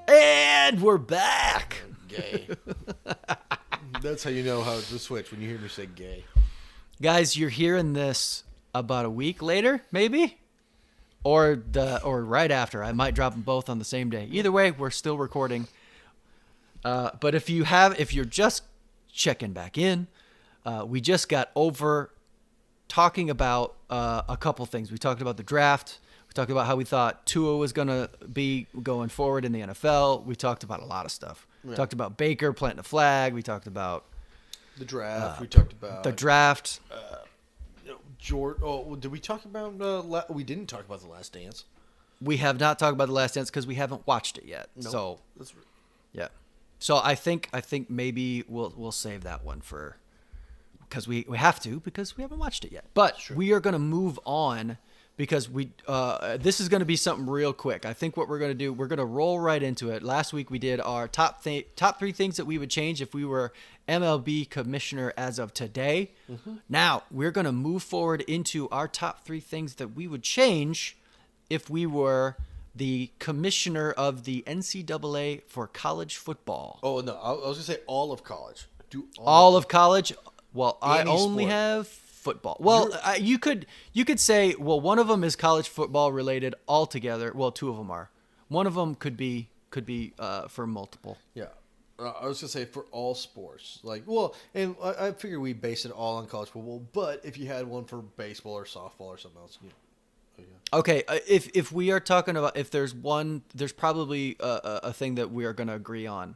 And we're back. Gay. That's how you know how to switch when you hear me say gay. Guys, you're hearing this about a week later, maybe? Or right after. I might drop them both on the same day. Either way, we're still recording. But if you're just checking back in, we just got over talking about a couple things. We talked about the draft. We talked about how we thought Tua was going to be going forward in the NFL. We talked about a lot of stuff. Yeah. We talked about Baker planting a flag. We talked about the draft. We talked about the draft. Did we talk about? We didn't talk about The Last Dance. We have not talked about The Last Dance because we haven't watched it yet. Nope. So That's yeah. So I think maybe we'll save that one for because we have to because we haven't watched it yet. But we are going to move on because this is going to be something real quick. I think what we're going to do, we're going to roll right into it. Last week we did our top 3 things that we would change if we were MLB commissioner as of today. Mm-hmm. Now we're going to move forward into our top 3 things that we would change if we were the commissioner of the NCAA for college football. Oh, no. I was going to say all of college. All of college? Well, I Any only sport. have football. Well, you could say, well, one of them is college football related altogether. Well, 2 of them are. One of them could be for multiple. Yeah. I was going to say for all sports. And I figure we base it all on college football, but if you had one for baseball or softball or something else, yeah. Okay, if we are talking about if there's one, there's probably a thing that we are going to agree on.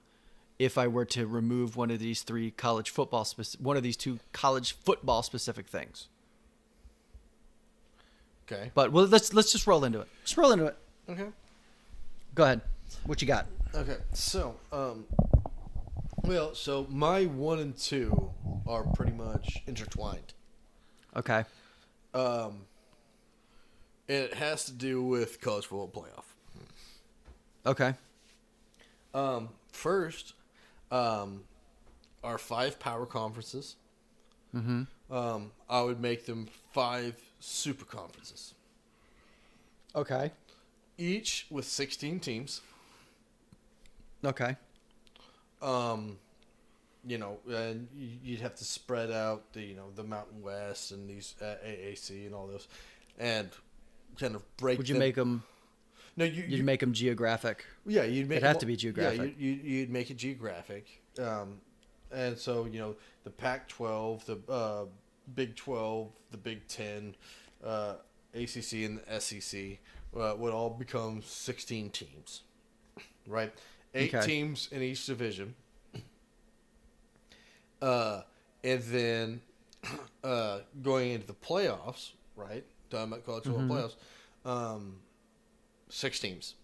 If I were to remove one of these 3 college football one of these 2 college football specific things. Okay. But let's just roll into it. Just roll into it. Okay. Go ahead. What you got? Okay. So, so my 1 and 2 are pretty much intertwined. Okay. And it has to do with college football playoff. Okay. First, our 5 power conferences. Mm-hmm. I would make them 5 super conferences. Okay. Each with 16 teams. Okay. And you'd have to spread out the Mountain West and these AAC and all those, and kind of break. Would you make them? No, you'd make them geographic. Yeah, you'd make. It'd have to be geographic. Yeah, you'd make it geographic. And so the Pac-12, the Big 12, the Big 10, ACC, and the SEC would all become 16 teams, right? 8 teams in each division. And then going into the playoffs, right? Talking about college football playoffs, 6 teams.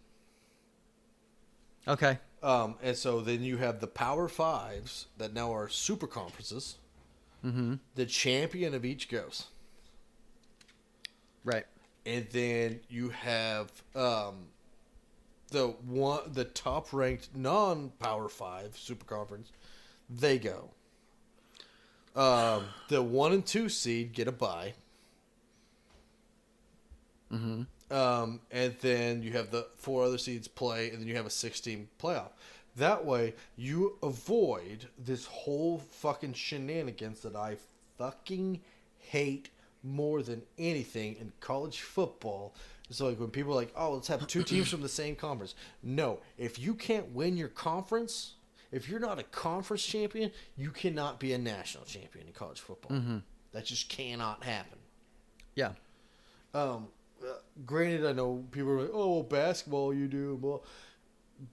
Okay. And so then you have the Power Fives that now are super conferences. Mm-hmm. The champion of each goes. Right. And then you have the top ranked non-Power 5 super conference. They go. The 1 and 2 seed get a bye. Mm-hmm. And then you have the 4 other seeds play, and then you have a 6-team playoff. That way, you avoid this whole fucking shenanigans that I fucking hate more than anything in college football. So like when people are like, oh, let's have 2 teams from the same conference. No, if you can't win your conference, if you're not a conference champion, you cannot be a national champion in college football. Mm-hmm. That just cannot happen. Yeah. Granted, I know people are like, oh, well, basketball you do. Well,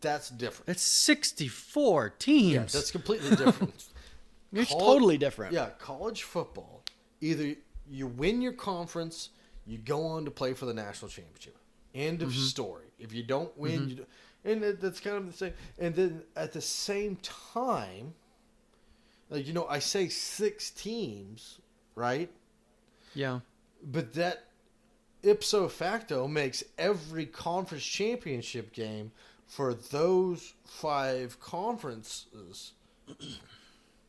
that's different. It's 64 teams. Yeah, that's completely different. It's totally different. Yeah, college football, either you win your conference, you go on to play for the national championship. End of story. If you don't win, And that's kind of the same. And then at the same time, like, I say 6 teams, right? Yeah. But that ipso facto makes every conference championship game for those 5 conferences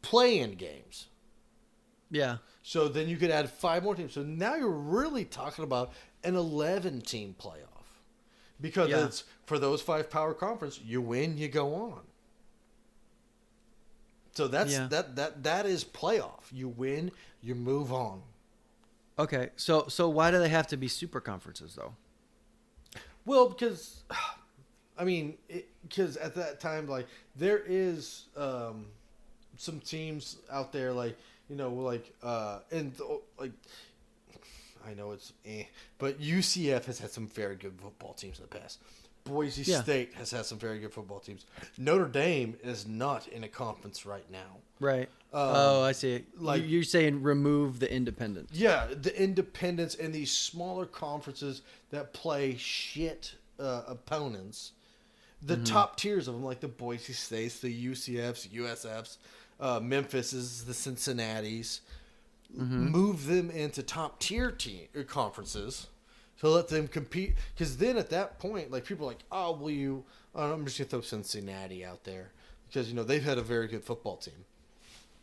play-in games. Yeah. So then you could add 5 more teams. So now you're really talking about an 11-team playoff. Because it's for those 5 power conference, you win, you go on. So that's that is playoff. You win, you move on. Okay. So why do they have to be super conferences though? Well, because because at that time, like, there is some teams out there, like, I know it's but UCF has had some very good football teams in the past. Boise State has had some very good football teams. Notre Dame is not in a conference right now. Right. I see. Like, You're saying remove the independents. Yeah, the independents and these smaller conferences that play shit opponents. The top tiers of them, like the Boise States, the UCFs, USFs, Memphis's, the Cincinnati's. Move them into top tier conferences to let them compete. Because then at that point, like, people are like, oh, I'm just going to throw Cincinnati out there. Because, they've had a very good football team.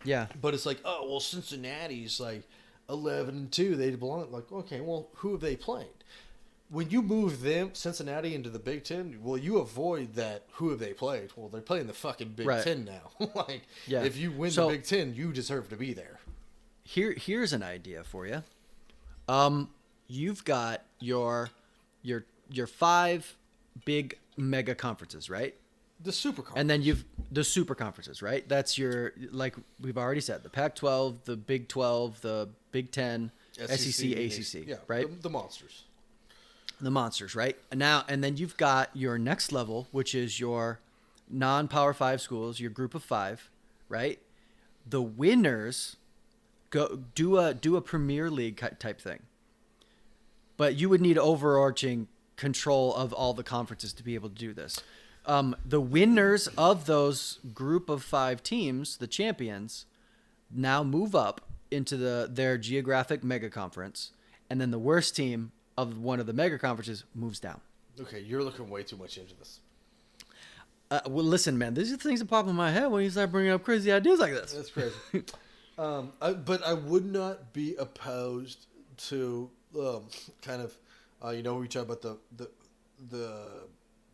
Yeah. But it's like, oh, well, Cincinnati's like 11-2. They belong. Like, okay, well, who have they played? When you move Cincinnati into the Big Ten, well, you avoid that. Who have they played? Well, they're playing the fucking Big Ten now. Like, if you win the Big Ten, you deserve to be there. Here's an idea for you. You've got your 5 big mega conferences, right? The super conference. And then you've the super conferences, right? That's your, like we've already said, the Pac-12, the Big 12, the Big 10, SEC, ACC, right? The monsters. The monsters, right? And then you've got your next level, which is your non-Power 5 schools, your group of 5, right? The winners go do a Premier League type thing. But you would need overarching control of all the conferences to be able to do this. The winners of those group of 5 teams, the champions, now move up into their geographic mega conference, and then the worst team of one of the mega conferences moves down. Okay, you're looking way too much into this. Well, listen, man, these are things that pop in my head when you start bringing up crazy ideas like this. That's crazy. But I would not be opposed to kind of, we talk about the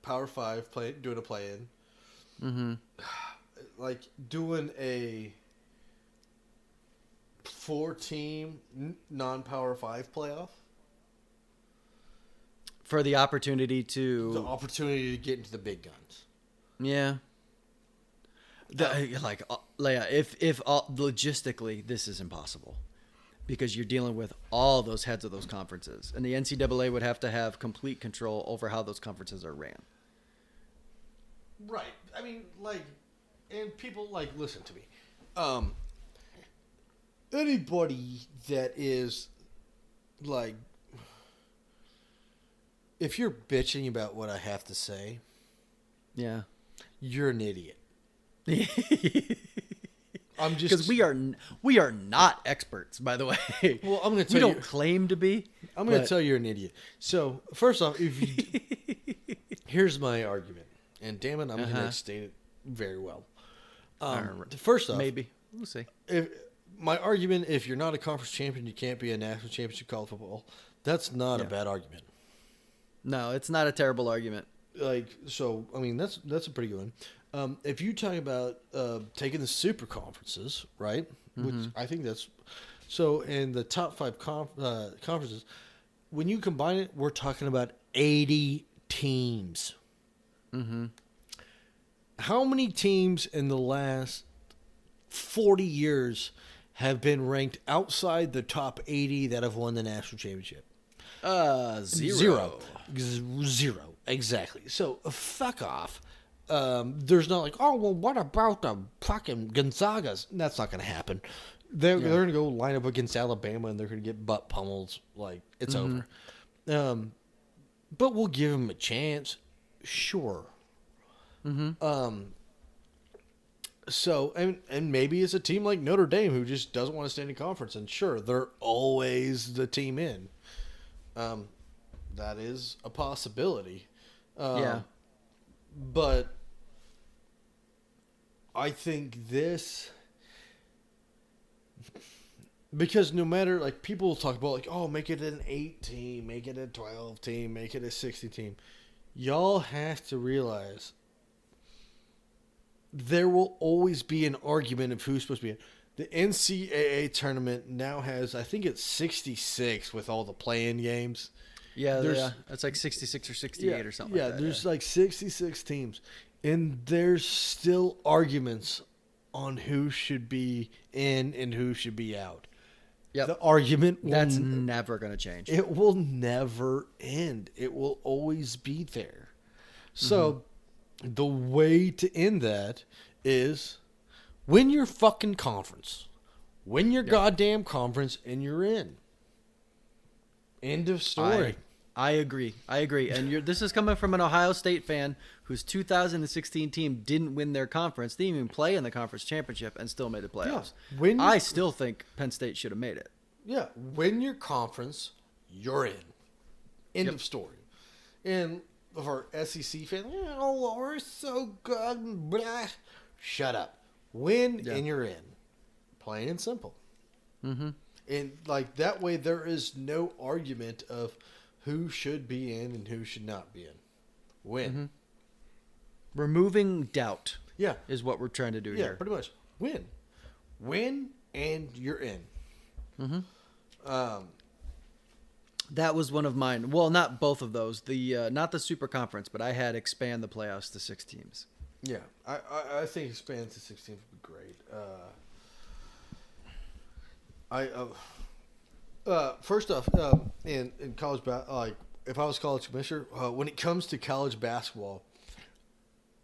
Power 5 doing a play-in. Mm-hmm. Like, doing a 4-team non-Power 5 playoff. For the opportunity to... The opportunity to get into the big guns. Yeah. Leia, if logistically this is impossible, because you're dealing with all those heads of those conferences, and the NCAA would have to have complete control over how those conferences are ran. Right. I mean, like, and people, like, listen to me. Anybody that is, like, if you're bitching about what I have to say, yeah, you're an idiot. I'm just, because we are not experts, by the way. Well, I'm going to tell you. We don't claim to be. I'm going to tell you you're an idiot. So, first off, here's my argument, and damn it, I'm going to state it very well. First off, maybe we'll see. My argument: if you're not a conference champion, you can't be a national championship college football. That's not a bad argument. No, it's not a terrible argument. Like, so, I mean, that's a pretty good one. If you talk about taking the super conferences, right? Which I think that's so. In the top 5 conferences, when you combine it, we're talking about 80 teams. Mm-hmm. How many teams in the last 40 years have been ranked outside the top 80 that have won the national championship? Zero. Exactly. So fuck off. There's not like, oh, well, what about the fucking Gonzagas? That's not going to happen. They're going to go line up against Alabama and they're going to get butt pummels. Like, it's over. But we'll give them a chance. Sure. So and maybe it's a team like Notre Dame who just doesn't want to stay in the conference, and sure, they're always the team in. That is a possibility. Yeah. But I think this, because no matter, like, people talk about, like, oh, make it an 8 team, make it a 12 team, make it a 60 team. Y'all have to realize there will always be an argument of who's supposed to be in. The NCAA tournament now has, I think it's 66 with all the play-in games. Yeah, it's like 66 or 68 or something. Yeah, like that, there's like 66 teams, and there's still arguments on who should be in and who should be out. Yep. The argument That's never going to change. it will never end. It will always be there. So the way to end that is win your fucking conference. Win your goddamn conference, and you're in. End of story. I agree. And this is coming from an Ohio State fan whose 2016 team didn't win their conference, didn't even play in the conference championship, and still made the playoffs. Yeah. I still think Penn State should have made it. Yeah, win your conference, you're in. End of story. And for SEC fans, oh, we're so good. Blah. Shut up. Win and you're in. Plain and simple. Mm-hmm. And like that way, there is no argument of who should be in and who should not be in. Win. Mm-hmm. Removing doubt. Yeah, is what we're trying to do here. Yeah, pretty much. Win, and you're in. Mm-hmm. That was one of mine. Well, not both of those. Not the super conference, but I had expand the playoffs to 6 teams. Yeah, I think expand to 16 would be great. First off, in college like if I was college commissioner, when it comes to college basketball,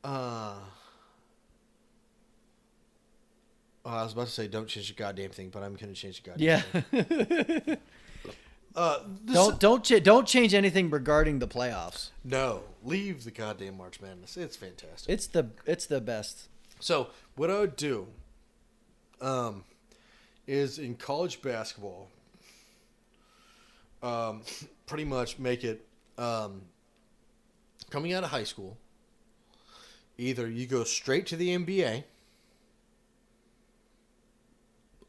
I was about to say don't change the goddamn thing, but I'm going to change the goddamn thing. Don't change anything regarding the playoffs. No, leave the goddamn March Madness. It's fantastic. It's the best. So what I would do, is in college basketball, pretty much make it coming out of high school. Either you go straight to the NBA,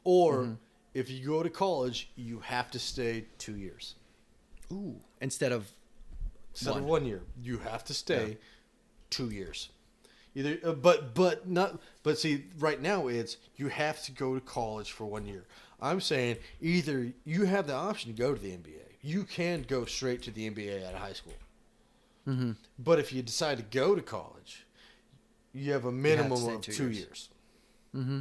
or if you go to college, you have to stay 2 years. Ooh, instead of 1 year, you have to stay 2 years. Either, but see, right now it's you have to go to college for 1 year. I'm saying either you have the option to go to the NBA. You can go straight to the NBA out of high school. Mm-hmm. But if you decide to go to college, you have a minimum of 2 years. Mm-hmm.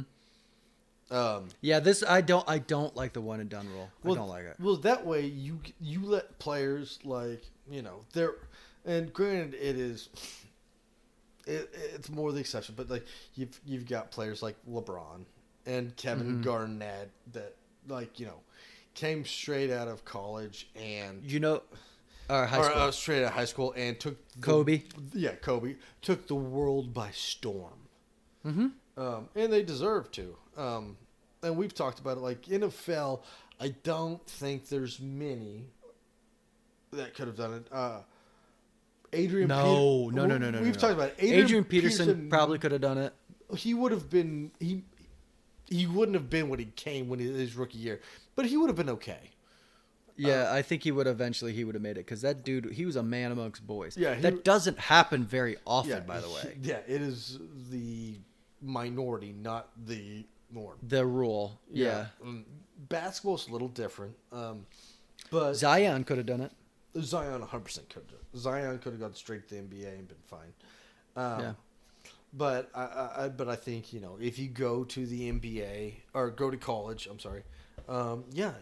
Yeah, I don't like the one and done rule. I don't like it. Well, that way you let players and granted it's more the exception, but like you've got players like LeBron and Kevin Garnett that came straight out of college and straight out of high school and took Kobe took the world by storm. Mm-hmm. And they deserve to. And we've talked about it. Like NFL, I don't think there's many that could have done it. Adrian. No. We've talked about it. Adrian Peterson probably could have done it. He would have been. He wouldn't have been when he came his rookie year, but he would have been okay. Yeah, I think he would have made it because that dude, he was a man amongst boys. Yeah, that doesn't happen very often, by the way. Yeah, it is the minority, not the norm. The rule. Yeah. Basketball's a little different, but Zion could have done it. Zion 100% could have. Zion could have gone straight to the NBA and been fine. Yeah. But I think if you go to the NBA or go to college, I'm sorry.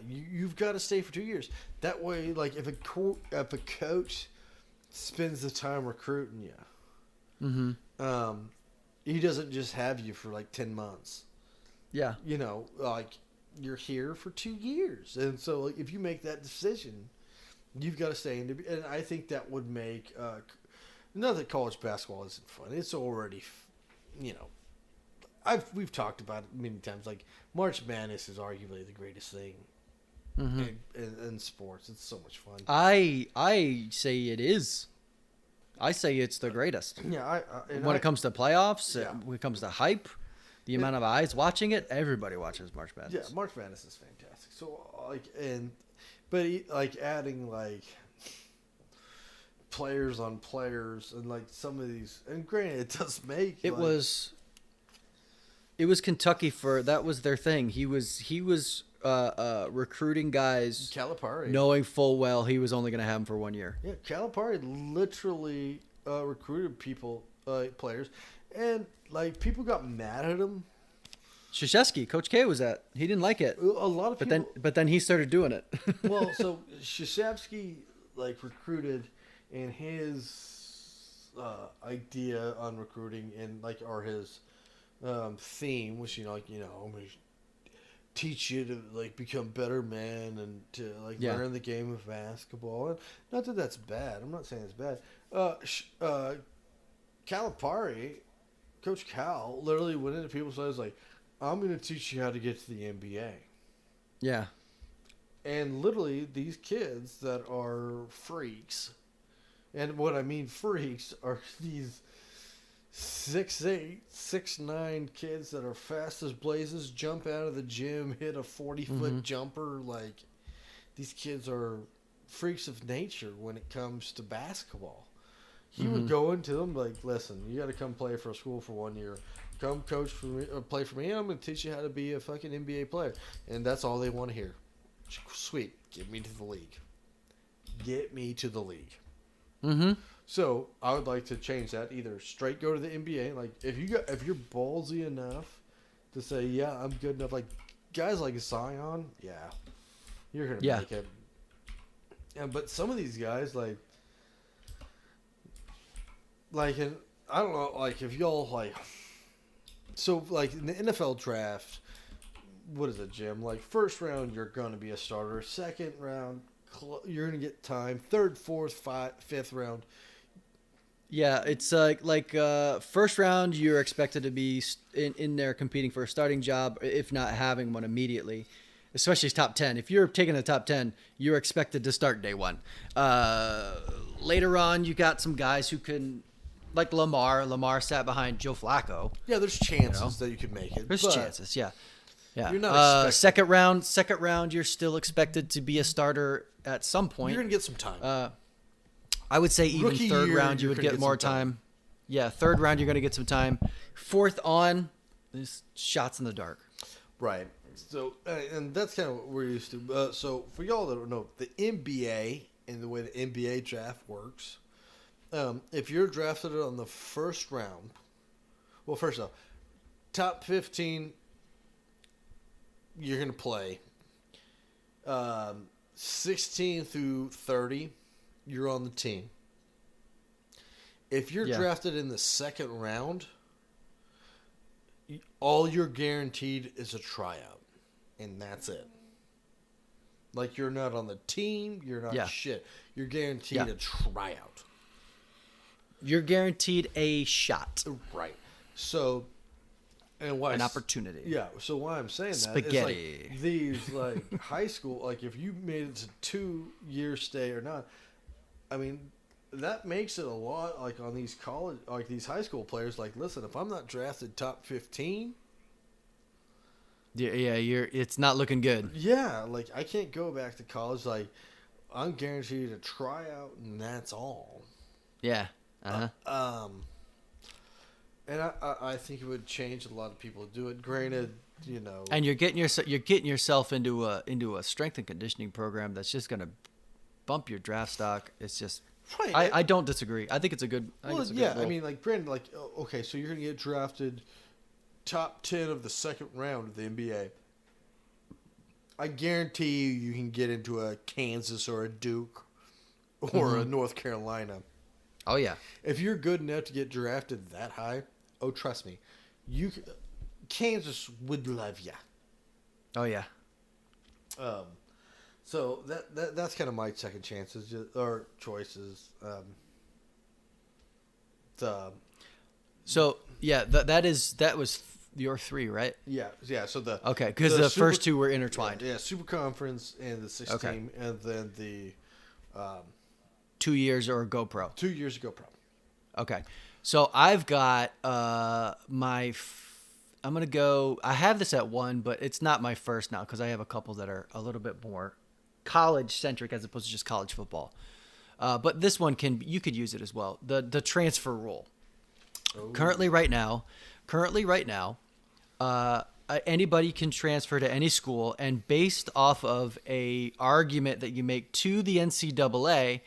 You've got to stay for 2 years. That way, like if a coach spends the time recruiting you, he doesn't just have you for like 10 months. Yeah, like you're here for 2 years, and so like, if you make that decision, you've got to stay in. And I think that would make not that college basketball isn't fun. It's already, you know, we've talked about it many times. Like March Madness is arguably the greatest thing in sports. It's so much fun. I say it is. I say it's the greatest. Yeah, When it comes to playoffs, Yeah. when it comes to hype, the amount of eyes watching it, everybody watches March Madness. Yeah, March Madness is fantastic. So like adding like players on players and like some of these, and granted, it does make It was Kentucky that was their thing. He was recruiting guys, Calipari. knowing full well he was only going to have them for 1 year. Yeah, Calipari literally recruited players, and like people got mad at him. Krzyzewski, Coach K was at. He didn't like it, A lot of people. but then he started doing it. Well, so Krzyzewski like recruited, and his idea on recruiting and like his theme was I'm gonna teach you to like become better men and to like learn the game of basketball. And not that that's bad. I'm not saying it's bad. Calipari, Coach Cal, literally went into people's lives like, I'm going to teach you how to get to the NBA. Yeah. And literally, these kids that are freaks, and what I mean freaks are these 6'8", 6'9" kids that are fast as blazes, jump out of the gym, hit a 40-foot jumper. Like, these kids are freaks of nature when it comes to basketball. He would go into them like, listen, you got to come play for a school for 1 year. Come coach for me, or play for me, and I'm going to teach you how to be a fucking NBA player. And that's all they want to hear. Sweet. Get me to the league. Get me to the league. Mm-hmm. So I would like to change that. Either straight go to the NBA. Like if you're ballsy enough to say, yeah, I'm good enough. Like guys like Zion, yeah, you're gonna make it. Yeah, but some of these guys and I don't know, like if y'all like, so like in the NFL draft, what is it, Jim? Like first round, you're gonna be a starter. Second round, you're gonna get time. Third, fourth, fifth round. Yeah, it's like first round, you're expected to be in there competing for a starting job, if not having one immediately, especially top 10. If you're taking the top 10, you're expected to start day one. Later on, you got some guys who can, like Lamar. Lamar sat behind Joe Flacco. Yeah, there's chances that you could make it. There's chances, yeah. You're not second round, you're still expected to be a starter at some point. You're gonna get some time. I would say even Rookie third year, round you would get more time. Yeah, third round you're going to get some time. Fourth on, there's shots in the dark. Right. So, and that's kind of what we're used to. So, for y'all that don't know, the NBA and the way the NBA draft works, if you're drafted on the first round, well, first off, top 15, you're going to play. 16 through 30, you're on the team. If you're drafted in the second round, all you're guaranteed is a tryout, and that's it. Like, you're not on the team, you're not shit. You're guaranteed a tryout. You're guaranteed a shot. Right. So, and why an opportunity. Yeah. So why I'm saying that spaghetti. Is like these like high school, like if you made it to 2-year stay or not, I mean, that makes it a lot like on these college, like these high school players. Like, listen, if I'm not drafted top 15, it's not looking good. Yeah, like I can't go back to college. Like, I'm guaranteed a tryout, and that's all. Yeah. And I think it would change a lot of people to do it. Granted, you know. And you're getting yourself into a strength and conditioning program that's just going to bump your draft stock. It's just. Right. I don't disagree. I think it's a good. I mean, like granted, like okay, so you're going to get drafted top 10 of the second round of the NBA. I guarantee you can get into a Kansas or a Duke or a North Carolina. Oh yeah. If you're good enough to get drafted that high, oh trust me, Kansas would love you. Oh yeah. So that's kind of my second chances or choices. So yeah, that was your 3, right? yeah. So Okay, because the super, first 2 were intertwined. Yeah, super conference and the 6 Okay. team, and then the 2 years or GoPro. 2 years ago pro. Okay. So I've got I'm gonna go. I have this at 1, but it's not my first now because I have a couple that are a little bit more college centric as opposed to just college football. But this one you could use it as well. The transfer rule. Oh. Currently, right now, anybody can transfer to any school, and based off of a argument that you make to the NCAA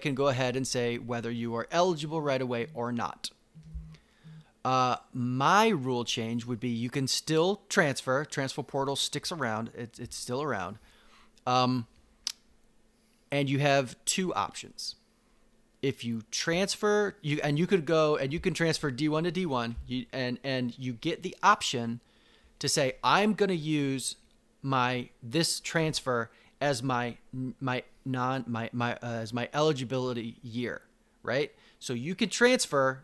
can go ahead and say whether you are eligible right away or not. My rule change would be you can still transfer. Transfer portal sticks around. It's still around. And you have 2 options. If you transfer, you can transfer D1 to D1, and you get the option to say, I'm going to use this transfer as my eligibility year, right? So you could transfer,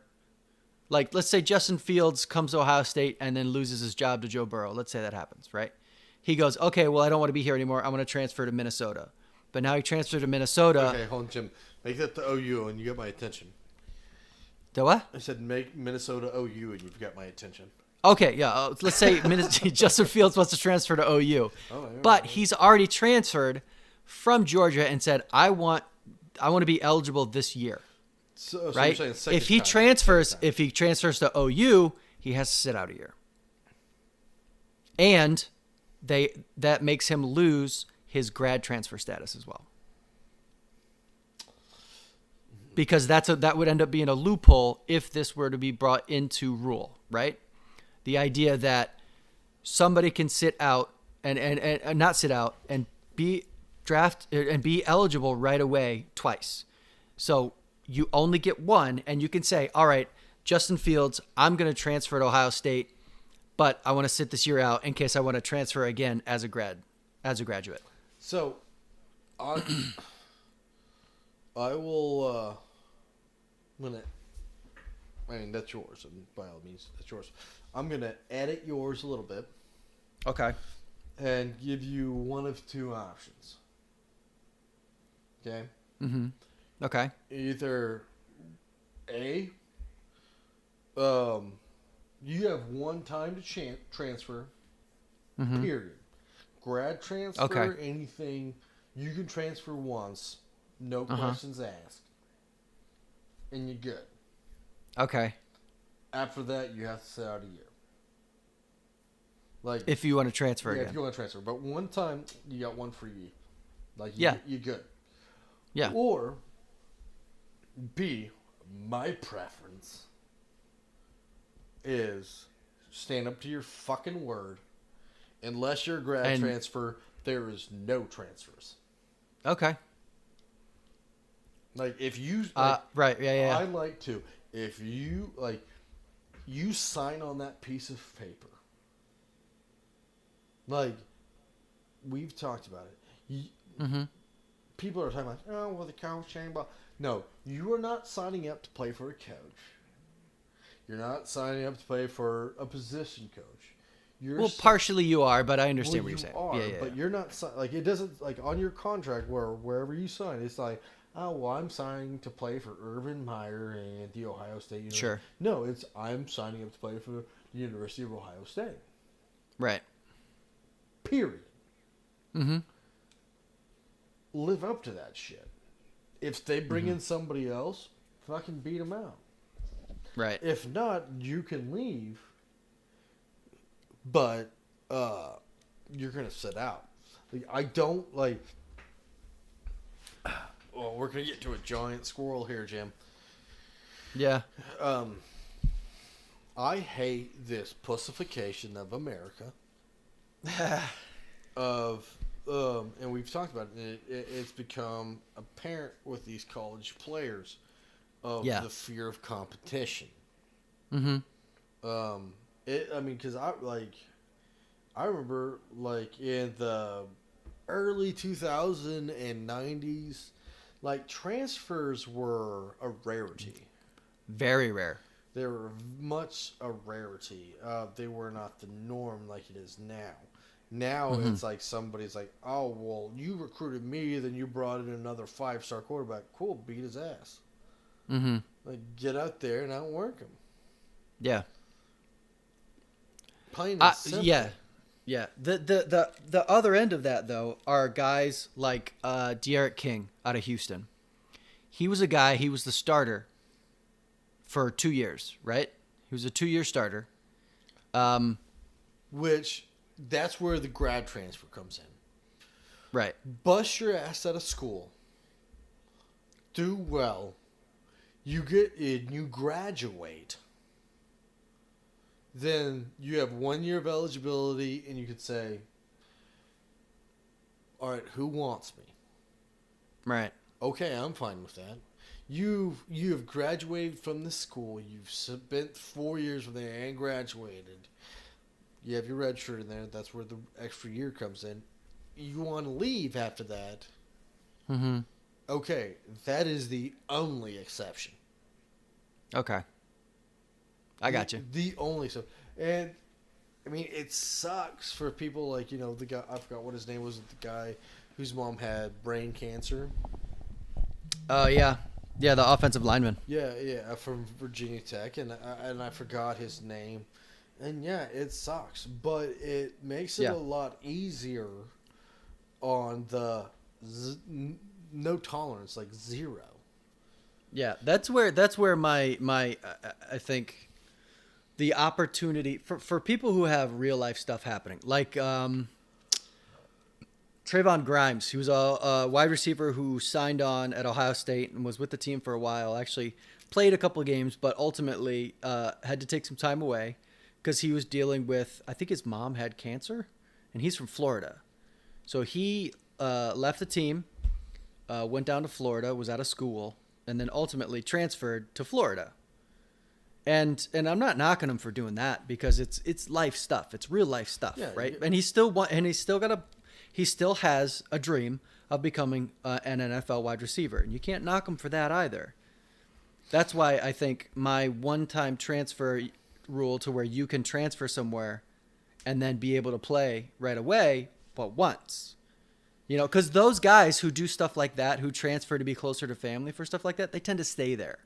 like, let's say Justin Fields comes to Ohio State and then loses his job to Joe Burrow. Let's say that happens, right? He goes, okay, well, I don't want to be here anymore. I'm going to transfer to Minnesota. But now he transferred to Minnesota. Okay, hold on, Jim. Make that the OU, and you get my attention. The what? I said make Minnesota OU, and you've got my attention. Okay, yeah. Let's say Justin Fields wants to transfer to OU, but he's already transferred from Georgia and said, "I want to be eligible this year." So right? you're saying If he transfers to OU, he has to sit out a year, and that makes him lose his grad transfer status as well. Because that would end up being a loophole if this were to be brought into rule, right? The idea that somebody can sit out and not sit out and be drafted and be eligible right away twice. So you only get one, and you can say, all right, Justin Fields, I'm going to transfer to Ohio State, but I want to sit this year out in case I want to transfer again as a graduate. So I will that's yours, and by all means, that's yours. I'm going to edit yours a little bit. Okay. And give you one of 2 options. Okay? Mm-hmm. Okay. Either A, you have one time to transfer, Mm-hmm. period. Grad transfer, Okay. anything, you can transfer once, no questions asked. And you're good. Okay. After that, you have to sit out a year. Like If you want to transfer if again. you want to transfer, but one time you got one free. Like Yeah. you're good. Yeah. Or B, my preference is stand up to your fucking word. Unless you're a grad transfer, there is no transfers. Okay. Like if you right, yeah. I like to if you you sign on that piece of paper. Like we've talked about it. Mm-hmm. People are talking about, oh, well, the coach ain't blah. No, you are not signing up to play for a coach. You're not signing up to play for a position coach. You're Partially you are, but I understand what you're saying. But you're not like it doesn't like on your contract wherever you sign. It's like, oh, well, I'm signing to play for Urban Meyer and the Ohio State University. Sure. No, it's I'm signing up to play for the University of Ohio State. Right. Period. Mm-hmm. Live up to that shit. If they bring in somebody else, fucking beat them out. Right. If not, you can leave, but you're gonna sit out. Like, I don't like. Well, we're gonna get to a giant squirrel here, Jim. Yeah. I hate this pussification of America. And we've talked about it. It's become apparent with these college players of the fear of competition. Mm-hmm. Because I remember like in the early 2000s and 90s, like transfers were a rarity. Very rare. They were much a rarity. They were not the norm like it is now. Now it's like somebody's like, oh, well, you recruited me, then you brought in another 5-star quarterback. Cool, beat his ass. Mm-hmm. Like, get out there and outwork him. Yeah. Plain and simple. Yeah. Yeah. The other end of that, though, are guys like De'Aaron King out of Houston. He was the starter for 2 years, right? He was a 2-year starter. Which, that's where the grad transfer comes in. Right. Bust your ass out of school. Do well. You get in, you graduate. Then you have 1 year of eligibility, and you could say, all right, who wants me? Right. Okay, I'm fine with that. You have graduated from the school. You've spent 4 years with there and graduated. You have your red shirt in there. That's where the extra year comes in. You want to leave after that. Mm-hmm. Okay, that is the only exception. Okay. I got you. The only exception. And, I mean, it sucks for people like, you know, the guy, I forgot what his name was, the guy whose mom had brain cancer. Yeah. Yeah, the offensive lineman. Yeah, from Virginia Tech, and I forgot his name. And yeah, it sucks, but it makes it a lot easier on the no tolerance, like 0. Yeah, that's where my I think the opportunity for people who have real life stuff happening, like Trayvon Grimes, he was a wide receiver who signed on at Ohio State and was with the team for a while. Actually played a couple of games, but ultimately had to take some time away because he was dealing with, I think his mom had cancer, and he's from Florida. So he left the team, went down to Florida, was out of school, and then ultimately transferred to Florida. And I'm not knocking him for doing that because it's life stuff. It's real life stuff, right? And he still has a dream of becoming an NFL wide receiver, and you can't knock him for that either. That's why I think my one-time transfer rule to where you can transfer somewhere and then be able to play right away, but once. You know, because those guys who do stuff like that, who transfer to be closer to family for stuff like that, they tend to stay there.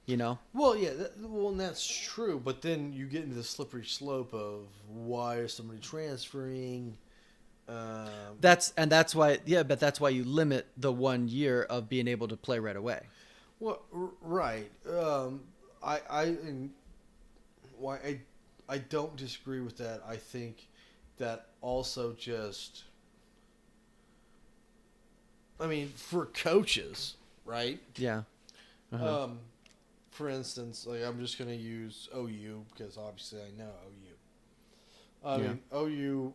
You know? Well, yeah, and that's true, but then you get into the slippery slope of why is somebody transferring? That's why you limit the 1 year of being able to play right away. Well, right. I don't disagree with that. I think that also just, I mean, for coaches, right? Yeah. Uh-huh. For instance, like I'm just gonna use OU because obviously I know OU. I mean, OU.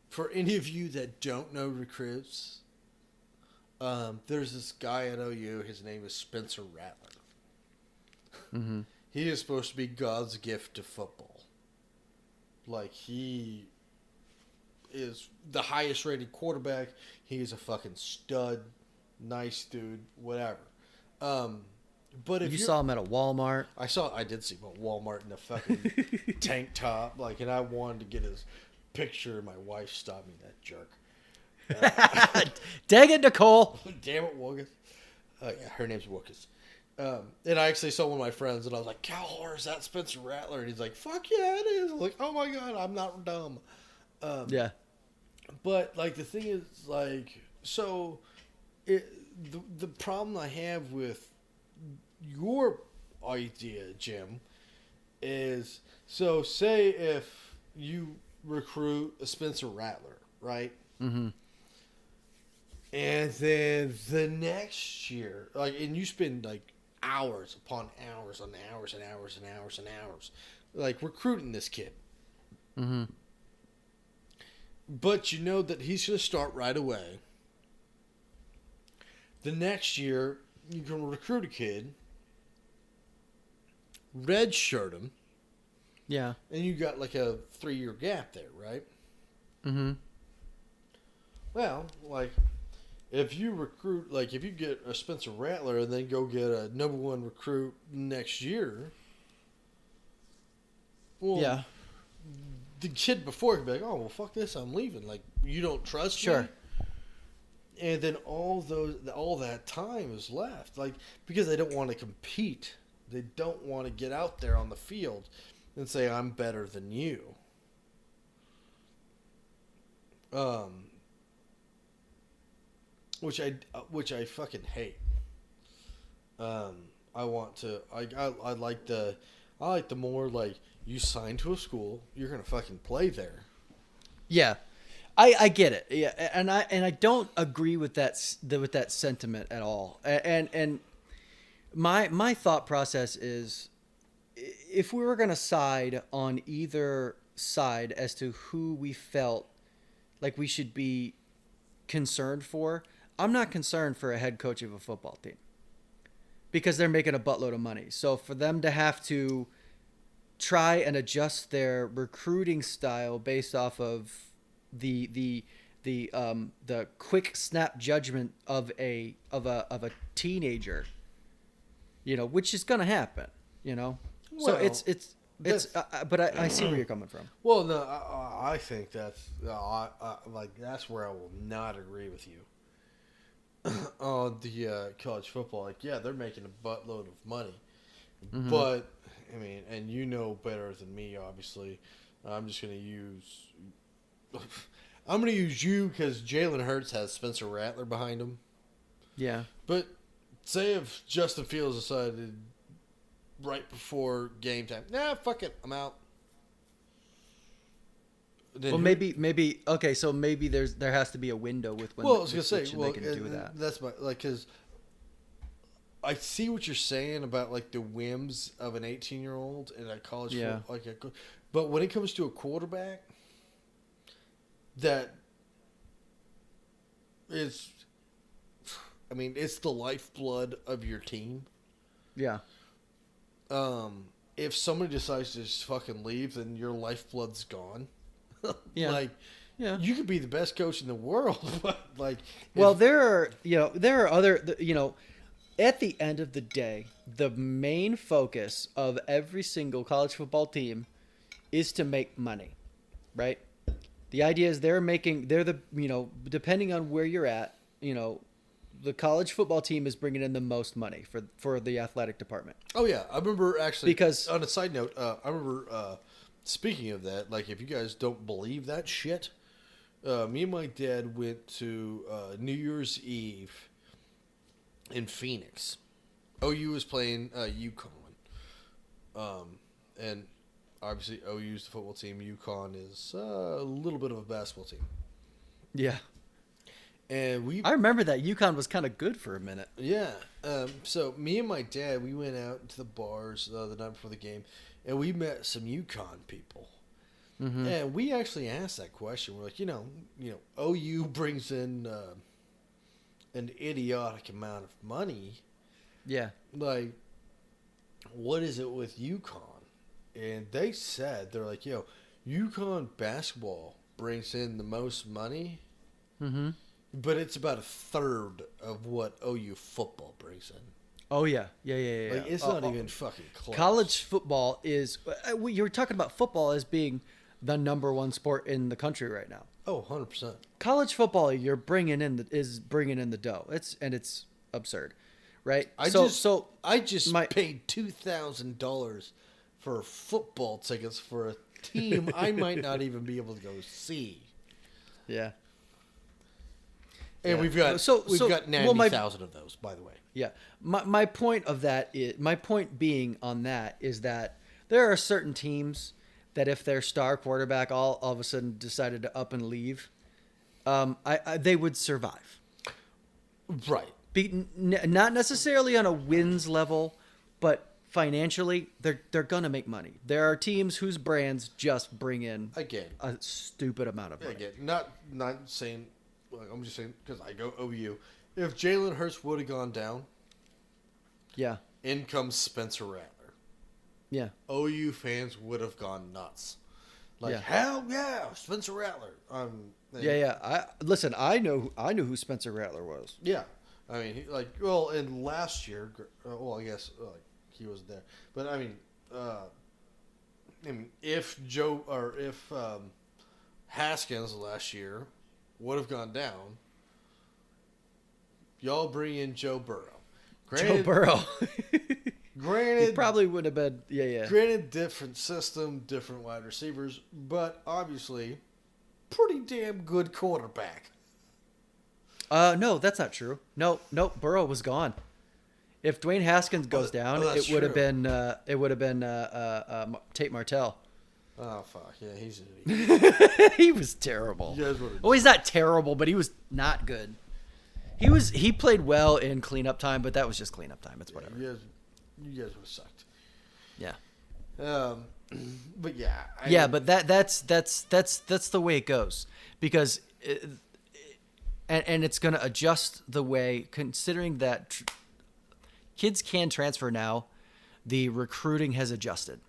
For any of you that don't know recruits, there's this guy at OU. His name is Spencer Rattler. Mm-hmm. He is supposed to be God's gift to football. Like, he is the highest rated quarterback. He is a fucking stud, nice dude, whatever. But if you saw him at a Walmart, I did see him at Walmart in a fucking tank top, like, and I wanted to get his picture. My wife stopped me, that jerk. Dang it, Nicole! Damn it, Woogus. Yeah, her name's Wookus. And I actually saw one of my friends, and I was like, Cal, is that Spencer Rattler? And he's like, fuck yeah, it is. I'm like, oh my God, I'm not dumb. Yeah. But, like, the thing is, like, so the problem I have with your idea, Jim, is, so say if you recruit a Spencer Rattler, right? Mm-hmm. And then the next year, like, and you spend, like, hours upon hours on hours and hours and hours and hours, like, recruiting this kid. Mm-hmm. But you know that he's going to start right away. The next year, you can recruit a kid, redshirt him, Yeah. and you got, like, a 3-year gap there, right? Mm-hmm. Well, like, if you recruit, like if you get a Spencer Rattler and then go get a #1 recruit next year, well, Yeah. the kid before could be like, oh well, fuck this, I'm leaving. Like you don't trust Sure. me. And then all that time is left, like because they don't want to compete. They don't want to get out there on the field and say I'm better than you. Which I fucking hate. I want to. I like the more like you sign to a school, you're gonna fucking play there. Yeah, I get it. Yeah, and I don't agree with that sentiment at all. And my thought process is, if we were gonna side on either side as to who we felt like we should be concerned for, I'm not concerned for a head coach of a football team because they're making a buttload of money. So for them to have to try and adjust their recruiting style based off of the quick snap judgment of a teenager, which is going to happen, so Well, it's but I see where you're coming from. Well, no, I think that's that's where I will not agree with you on the college football. Like, yeah, they're making a buttload of money, but I mean, and you know better than me, obviously. I'm just gonna use. I'm gonna use you because Jalen Hurts has Spencer Rattler behind him. Yeah, but say if Justin Fields decided right before game time, fuck it, I'm out. Then well, maybe okay. So maybe there has to be a window with when. Well, I was gonna say, they can do that. That's my because I see what you're saying about like the whims of an 18-year-old in a college. Yeah. But when it comes to a quarterback, that is, I mean, it's the lifeblood of your team. Yeah. If somebody decides to just fucking leave, then your lifeblood's gone. Yeah. Like, yeah, you could be the best coach in the world, but like, well, there are other, at the end of the day, the main focus of every single college football team is to make money, right? The idea is they're the, depending on where you're at, the college football team is bringing in the most money for the athletic department. Oh yeah, I remember actually. Because on a side note, I remember speaking of that. Like, if you guys don't believe that shit, me and my dad went to New Year's Eve in Phoenix. OU was playing UConn, and obviously OU's the football team. UConn is a little bit of a basketball team. yeah, and I remember that UConn was kind of good for a minute. Yeah. So me and my dad, we went out to the bars the night before the game, and we met some UConn people. Mm-hmm. And we actually asked that question. We're like, OU brings in an idiotic amount of money. Yeah. Like, what is it with UConn? And they said, they're like, UConn basketball brings in the most money. Mm-hmm. But it's about a third of what OU football brings in. Oh yeah. Like, it's not even fucking close. College football is. You were talking about football as being the number one sport in the country right now. Oh, 100%. College football, you're bringing in the dough. It's absurd, right? I just paid $2,000 for football tickets for a team I might not even be able to go see. Yeah. And we've got 90,000 of those, by the way. Yeah. My point being on that is that there are certain teams that if their star quarterback all of a sudden decided to up and leave, they would survive. Right. Not necessarily on a wins level, but financially, they're gonna make money. There are teams whose brands just bring in a stupid amount of money. Again, not saying. I'm just saying because I go OU. If Jalen Hurts would have gone down, yeah, in comes Spencer Rattler. Yeah, OU fans would have gone nuts. Like, hell yeah, Spencer Rattler. Yeah. I knew who Spencer Rattler was. Yeah, I mean, and last year, I guess he was there, but if Haskins last year would have gone down, y'all bring in Joe Burrow. Joe Burrow. Granted, he probably would have been. Yeah. Granted, different system, different wide receivers, but obviously, pretty damn good quarterback. No, that's not true. No, Burrow was gone. If Dwayne Haskins goes down, it would have been Tate Martell. Oh fuck yeah, he's an idiot. He was terrible. Well, he's not terrible, but he was not good. He played well in cleanup time, but that was just cleanup time. It's whatever. You guys would have sucked. Yeah. But yeah. But that's the way it goes because, and it's going to adjust the way, considering that kids can transfer now, the recruiting has adjusted.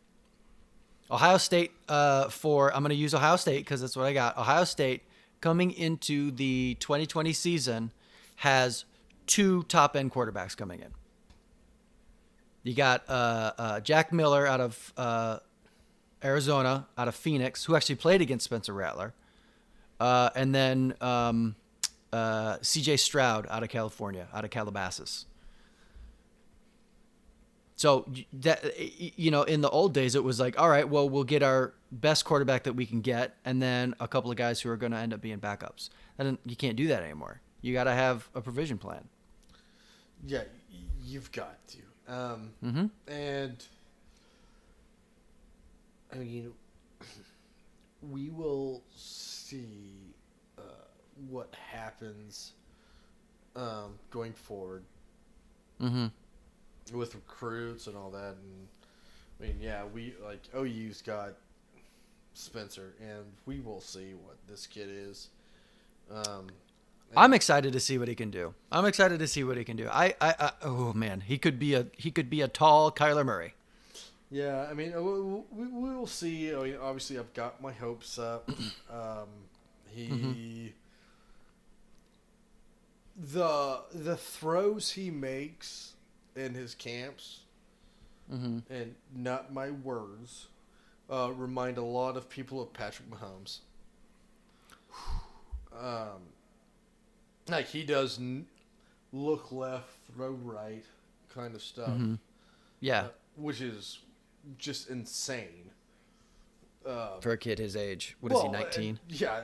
Ohio State, I'm going to use Ohio State because that's what I got. Ohio State coming into the 2020 season has 2 top-end quarterbacks coming in. You got Jack Miller out of Arizona, out of Phoenix, who actually played against Spencer Rattler. And then C.J. Stroud out of California, out of Calabasas. So that, in the old days, it was like, all right, well, we'll get our best quarterback that we can get, and then a couple of guys who are going to end up being backups. And you can't do that anymore. You got to have a provision plan. Yeah, you've got to. And I mean, we will see what happens going forward with recruits and all that. And I mean, yeah, OU's got Spencer, and we will see what this kid is. I'm excited to see what he can do. Oh man, he could be a tall Kyler Murray. Yeah, I mean, we will see. I mean, obviously, I've got my hopes up. The throws he makes in his camps, and not my words, remind a lot of people of Patrick Mahomes. Like he does look left, throw right kind of stuff. Yeah. Which is just insane. For a kid his age. What is he, 19? Yeah.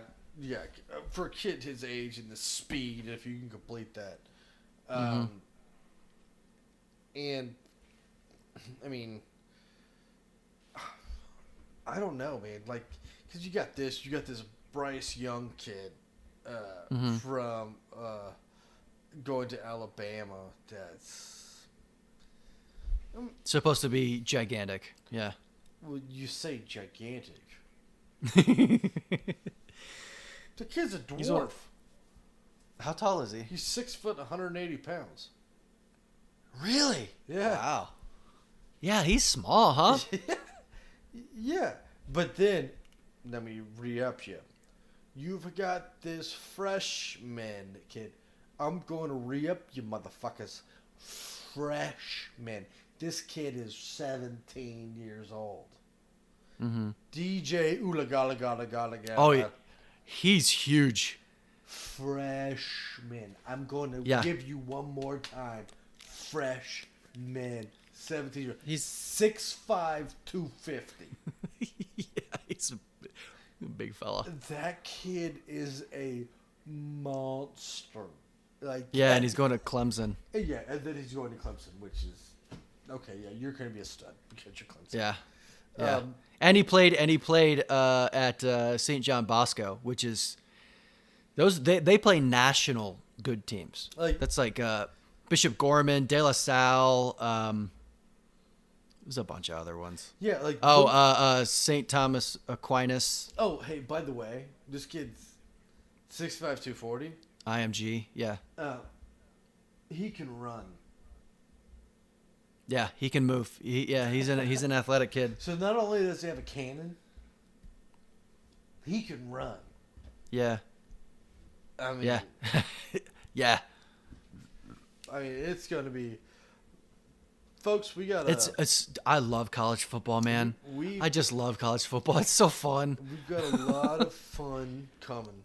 For a kid his age and the speed, if you can complete that. And, I mean, I don't know, man. Like, because you got this Bryce Young kid from going to Alabama. That's supposed to be gigantic. Yeah. Well, you say gigantic. The kid's a dwarf. How tall is he? He's 6 foot, 180 pounds. Really? Yeah. Wow. Yeah, he's small, huh? Yeah. But then, let me re-up you. You've got this freshman kid. I'm going to re-up you motherfuckers. Freshman. This kid is 17 years old. DJ Ulagala. Oh, yeah. He's huge. Freshman. I'm going to give you one more time. Freshman. 17 years. He's 6'5", 250. Yeah, he's a big fella. That kid is a monster. And he's going to Clemson. Yeah, and then he's going to Clemson, which is okay. Yeah, you're going to be a stud because you're Clemson. Yeah. And he played at St. John Bosco, which is they play national good teams. That's like Bishop Gorman, De La Salle. There's a bunch of other ones. Yeah, St. Thomas Aquinas. Oh, hey, by the way, this kid's 6'5", 240. IMG, yeah. He can run. Yeah, he can move. He's an athletic kid. So not only does he have a cannon, he can run. Yeah. I mean, Yeah. Yeah. I mean, it's going to be, folks. We got It's I love college football, man. I just love college football. It's so fun. we've got a lot of fun coming.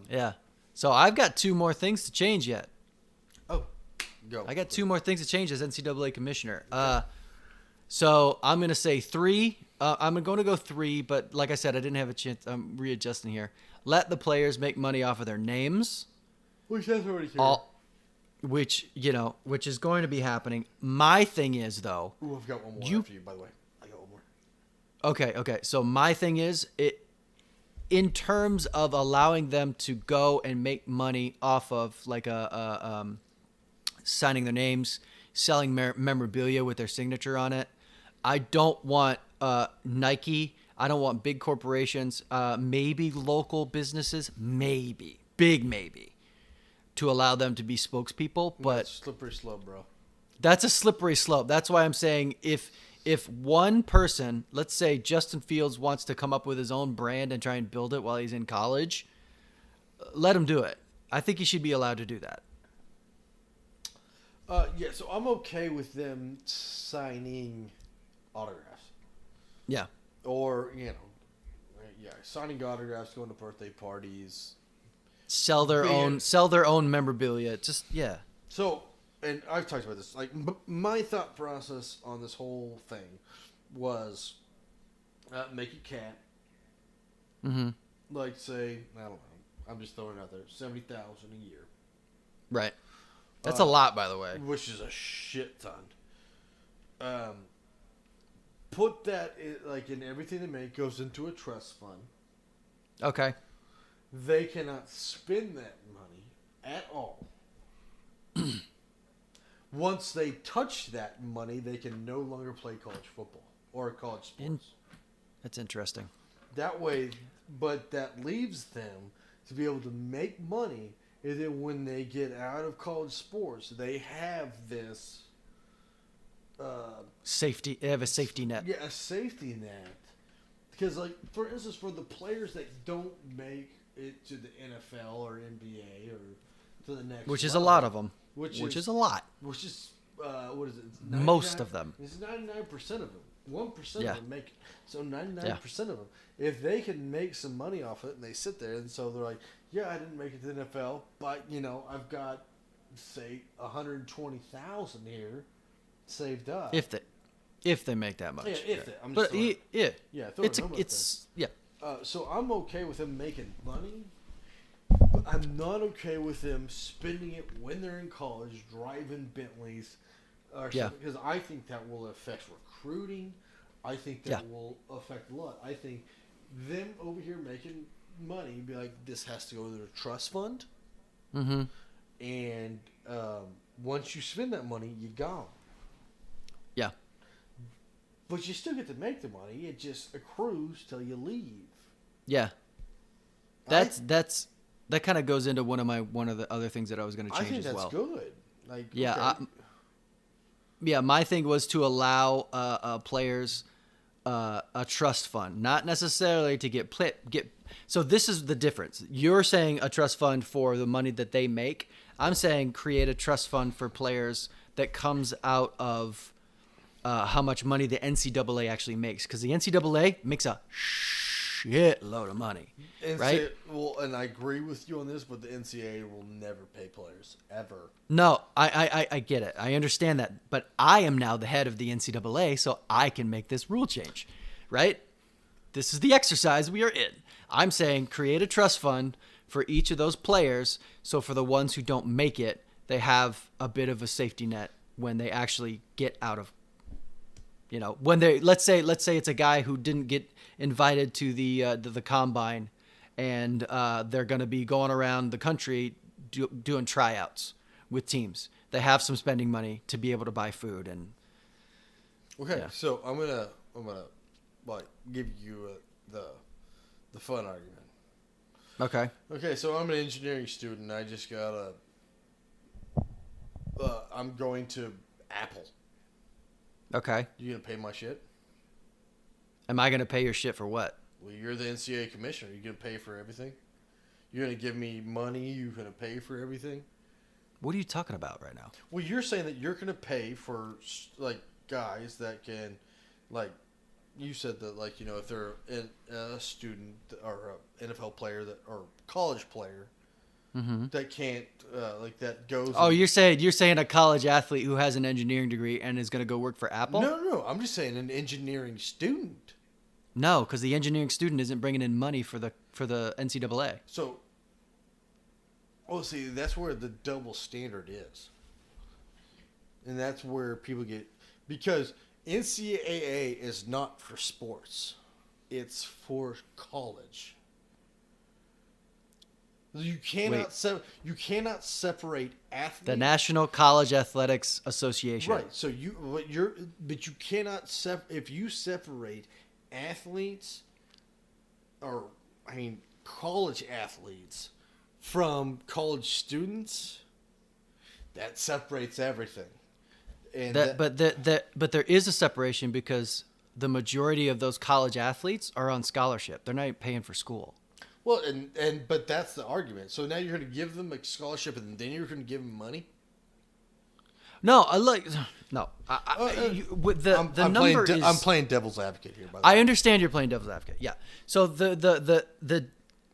Yeah. So I've got 2 more things to change yet. Oh, go. I got 2 more things to change as NCAA commissioner. So I'm going to say 3. I'm going to go 3, but like I said, I didn't have a chance. I'm readjusting here. Let the players make money off of their names. Which that's already here. Which is going to be happening. My thing is, though. Ooh, I've got one more for you, by the way. I got one more. Okay. So my thing is, in terms of allowing them to go and make money off of like signing their names, selling memorabilia with their signature on it. I don't want Nike. I don't want big corporations. Maybe local businesses. Maybe. Big maybe. To allow them to be spokespeople. But That's slippery slope, bro. that's a slippery slope. That's why I'm saying if one person, let's say Justin Fields, wants to come up with his own brand and try and build it while he's in college, let him do it. I think he should be allowed to do that. Yeah, so I'm okay with them signing autographs. Yeah. Or, signing autographs, going to birthday parties. Sell their own memorabilia. Just, yeah. So, and I've talked about this. Like, my thought process on this whole thing was make it cap. Mm-hmm. Like, say, I don't know. I'm just throwing it out there. $70,000 a year. Right. That's a lot, by the way. Which is a shit ton. Put that in everything they make goes into a trust fund. Okay. They cannot spend that money at all. Once they touch that money, they can no longer play college football or college sports. That's interesting. That way, but that leaves them to be able to make money. And then when they get out of college sports, they have this Safety. They have a safety net. a safety net. Because, like, for instance, for the players that don't make it to the NFL or NBA or to the next Which is a level, lot of them. Which is a lot. Which is, what is it? Most of them. It's 99% of them. 1% Yeah. of them make it. So 99% of them. If they can make some money off it and they sit there and so they're like, yeah, I didn't make it to the NFL, but, I've got, say, 120,000 here saved up. If they make that much. Yeah, I'm just but throwing, yeah. throwing a number out yeah. there. So I'm okay with them making money, but I'm not okay with them spending it when they're in college, driving Bentleys, or something, because I think that will affect recruiting. I think that will affect a lot. I think them over here making money, be like, this has to go to the trust fund, and once you spend that money, you're gone. Yeah. But you still get to make the money. It just accrues till you leave. Yeah. That kind of goes into one of the other things that I was going to change as well. I think that's good. Like, okay. My thing was to allow players a trust fund, not necessarily to get. So this is the difference. You're saying a trust fund for the money that they make. I'm saying create a trust fund for players that comes out of how much money the NCAA actually makes, because the NCAA makes a shitload of money, right? Well, and I agree with you on this, but the NCAA will never pay players ever. No, I get it. I understand that, but I am now the head of the NCAA, so I can make this rule change, right? This is the exercise we are in. I'm saying create a trust fund for each of those players, so for the ones who don't make it, they have a bit of a safety net when they actually get out of. When they let's say it's a guy who didn't get invited to the combine, and they're going to be going around the country doing tryouts with teams. They have some spending money to be able to buy food and. Okay, so I'm gonna give you the fun argument. Okay. Okay, so I'm an engineering student. I just got I'm going to Apple. Okay. You gonna pay my shit? Am I gonna pay your shit for what? Well, you're the NCAA commissioner. You gonna pay for everything? You're going to give me money. You're going to pay for everything. What are you talking about right now? Well, you're saying that you're going to pay for like guys that can, like, you said that, like, you know, if they're a student or an NFL player that or college player that can't like that goes. Oh, you're saying a college athlete who has an engineering degree and is going to go work for Apple? No. I'm just saying an engineering student. No, because the engineering student isn't bringing in money for the NCAA. So, see, that's where the double standard is, and that's where people get because NCAA is not for sports; it's for college. You cannot separate athletes. The National College Athletics Association. Right. So you cannot if you separate athletes college athletes from college students, that separates everything. And but there is a separation because the majority of those college athletes are on scholarship. They're not paying for school. Well, but that's the argument. So now you're going to give them a scholarship, and then you're going to give them money. No, the number is. I'm playing devil's advocate here. By the way. I understand you're playing devil's advocate. Yeah. So the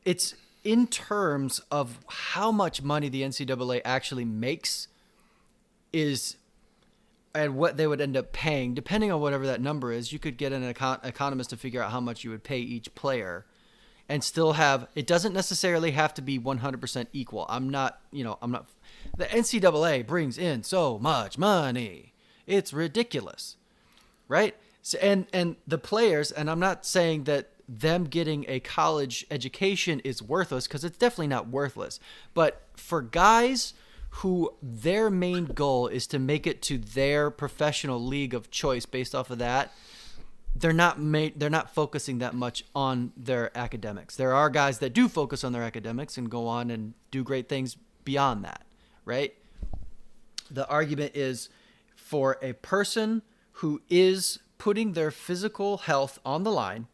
it's in terms of how much money the NCAA actually makes is. And what they would end up paying, depending on whatever that number is, you could get an economist to figure out how much you would pay each player. And still have it doesn't necessarily have to be 100% equal. I'm not. The NCAA brings in so much money, it's ridiculous, right? So, and the players, and I'm not saying that them getting a college education is worthless because it's definitely not worthless. But for guys who their main goal is to make it to their professional league of choice based off of that. They're not focusing that much on their academics. There are guys that do focus on their academics and go on and do great things beyond that, right? The argument is for a person who is putting their physical health on the line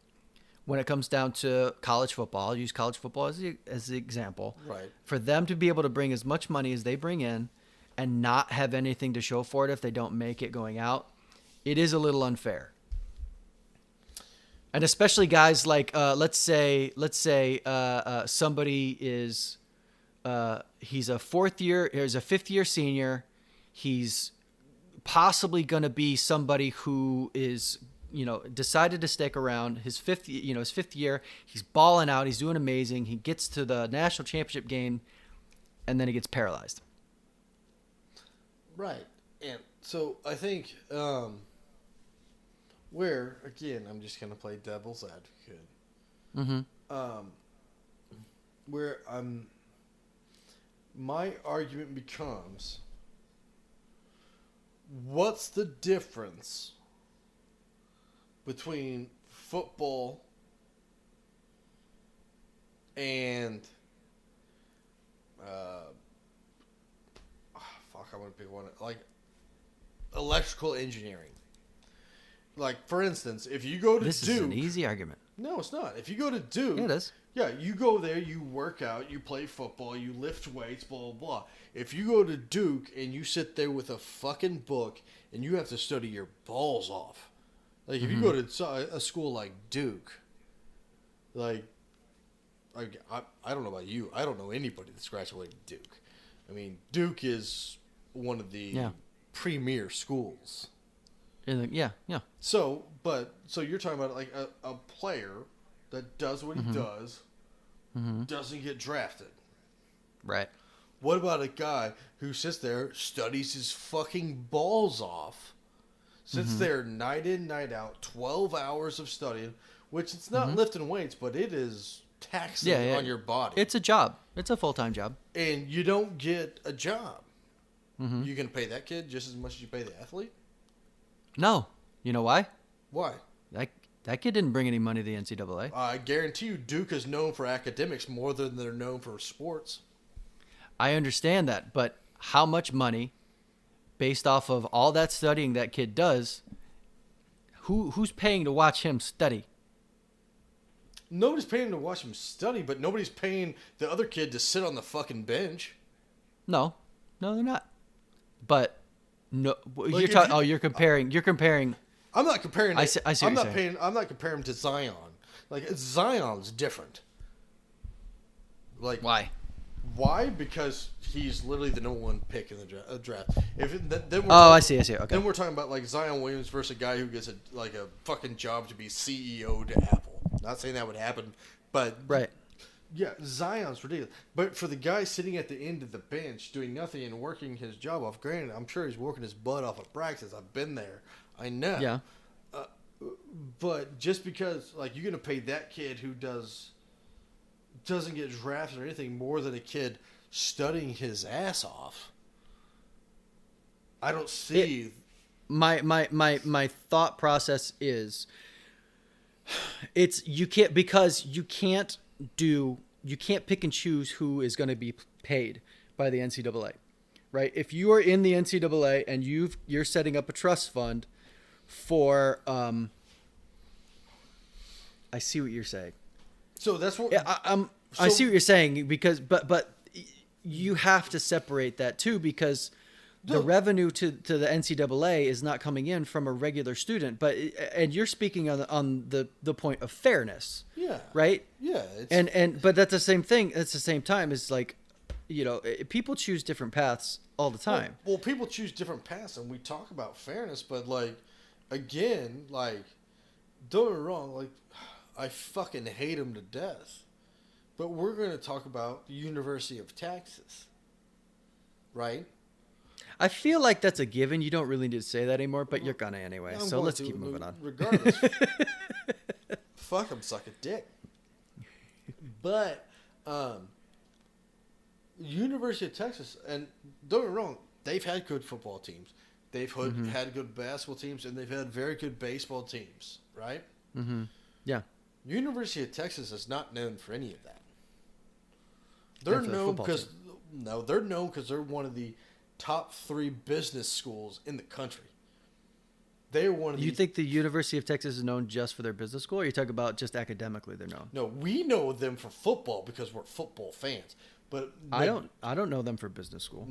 when it comes down to college football. I'll use college football as the example. Right. For them to be able to bring as much money as they bring in and not have anything to show for it if they don't make it going out, it is a little unfair. And especially guys like, let's say somebody is, he's a fifth year senior. He's possibly going to be somebody who is, decided to stick around his fifth year. He's balling out. He's doing amazing. He gets to the national championship game and then he gets paralyzed. Right. And so I think, where, again, I'm just going to play devil's advocate. Mm-hmm. My argument becomes, what's the difference between football and, I'm going to pick one, like electrical engineering. Like, for instance, if you go to Duke... This is an easy argument. No, it's not. If you go to Duke... Yeah, it is. Yeah, you go there, you work out, you play football, you lift weights, blah, blah, blah. If you go to Duke and you sit there with a fucking book and you have to study your balls off. Like, if you go to a school like Duke, I don't know about you. I don't know anybody that's graduated Duke. I mean, Duke is one of the premier schools. Yeah. So you're talking about like a player that does what he does, doesn't get drafted. Right. What about a guy who sits there, studies his fucking balls off, sits there night in, night out, 12 hours of studying, which it's not lifting weights, but it is taxing on your body. It's a job. It's a full-time job. And you don't get a job. You can pay that kid just as much as you pay the athlete? No. You know why? Why? That kid didn't bring any money to the NCAA. I guarantee you Duke is known for academics more than they're known for sports. I understand that, but how much money, based off of all that studying that kid does, who's paying to watch him study? Nobody's paying him to watch him study, but nobody's paying the other kid to sit on the fucking bench. No, they're not. But no, Like, you're if talking. you- Oh, you're comparing. I'm not comparing. I see what I'm you're not saying. I'm not comparing him to Zion. Like Zion's different. Like Why? Why? Because he's literally the number one pick in the draft. If it, then we're Oh, talking- I see. Okay. Then we're talking about like Zion Williams versus a guy who gets a fucking job to be CEO to Apple. Not saying that would happen, but Right. yeah, Zion's ridiculous. But for the guy sitting at the end of the bench doing nothing and working his job off, granted, I'm sure he's working his butt off at practice. I've been there. I know. Yeah. But just because like you're gonna pay that kid who doesn't get drafted or anything more than a kid studying his ass off, I don't see. My thought process is you can't pick and choose who is going to be paid by the NCAA, right? If you are in the NCAA and you're setting up a trust fund for I see what you're saying. So that's what. Yeah, I see what you're saying because but you have to separate that too because the No. revenue to the NCAA is not coming in from a regular student, and you're speaking on the point of fairness, Yeah. right? Yeah. But that's the same thing. It's the same time. It's like, people choose different paths all the time. Well, people choose different paths, and we talk about fairness, but like, again, like, don't get me wrong, like, I fucking hate him to death, but we're going to talk about the University of Texas, right? I feel like that's a given. You don't really need to say that anymore, but you're gonna anyway. I'm So going let's to, keep moving on. Regardless, fuck him, suck a dick. But University of Texas, and don't get me wrong, they've had good football teams. They've had good basketball teams, and they've had very good baseball teams, right? Mm-hmm. Yeah. University of Texas is not known for any of that. They're for their known football because they're known because they're one of the top 3 business schools in the country. They're one of the. You think the University of Texas is known just for their business school, or you talk about just academically they're known? No, we know them for football because we're football fans. But I don't know them for business school.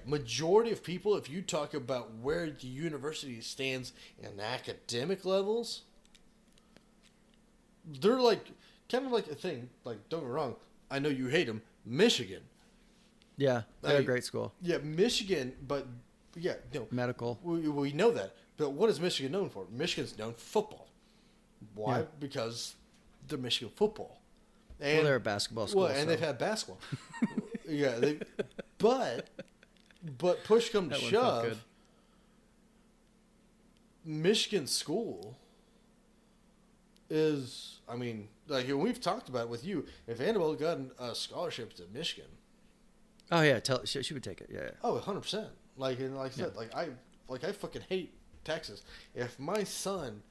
Majority of people, if you talk about where the university stands in academic levels, they're like kind of like a thing. Like, don't get me wrong, I know you hate them. Michigan, Yeah, they're a great school. yeah, Michigan, but yeah, no, Medical. we know that. But what is Michigan known for? Michigan's known for football. Why? Yeah. Because they're Michigan football. And, Well, they're a basketball school. well, and so. they've had basketball. Yeah, but push come to That one felt good. shove, Michigan school is, I mean, like we've talked about it with you. If Annabelle got a scholarship to Michigan, Oh yeah, she would take it. Yeah. oh, 100%. Like and like I said, I fucking hate Texas. If my son,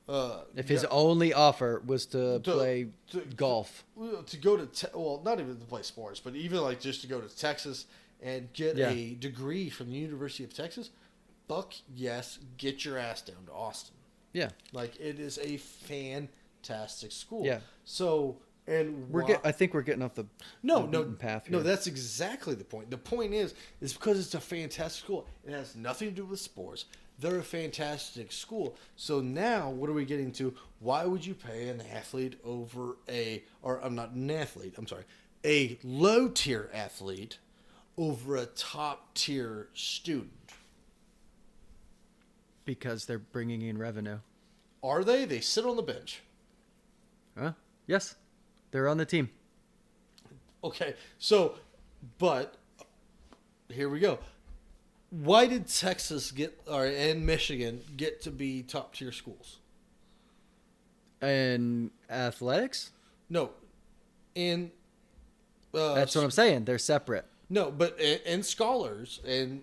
If his only offer was to To- play to- golf. to go to well, not even to play sports, but even like just to go to Texas and get Yeah. a degree from the University of Texas, fuck yes, get your ass down to Austin. Yeah. Like it is a fantastic school. Yeah. So and I think we're getting off the beaten path here. no, that's exactly the point. The point is because it's a fantastic school. It has nothing to do with sports. They're a fantastic school. So now, what are we getting to? Why would you pay an athlete over I'm not an athlete, I'm sorry, a low tier athlete over a top tier student? because they're bringing in revenue. Are they? They sit on the bench. Huh? Yes, they're on the team. Okay, so, but here we go. Why did Texas and Michigan get to be top tier schools? And athletics? No, in That's what I'm saying. They're separate. no, but in scholars and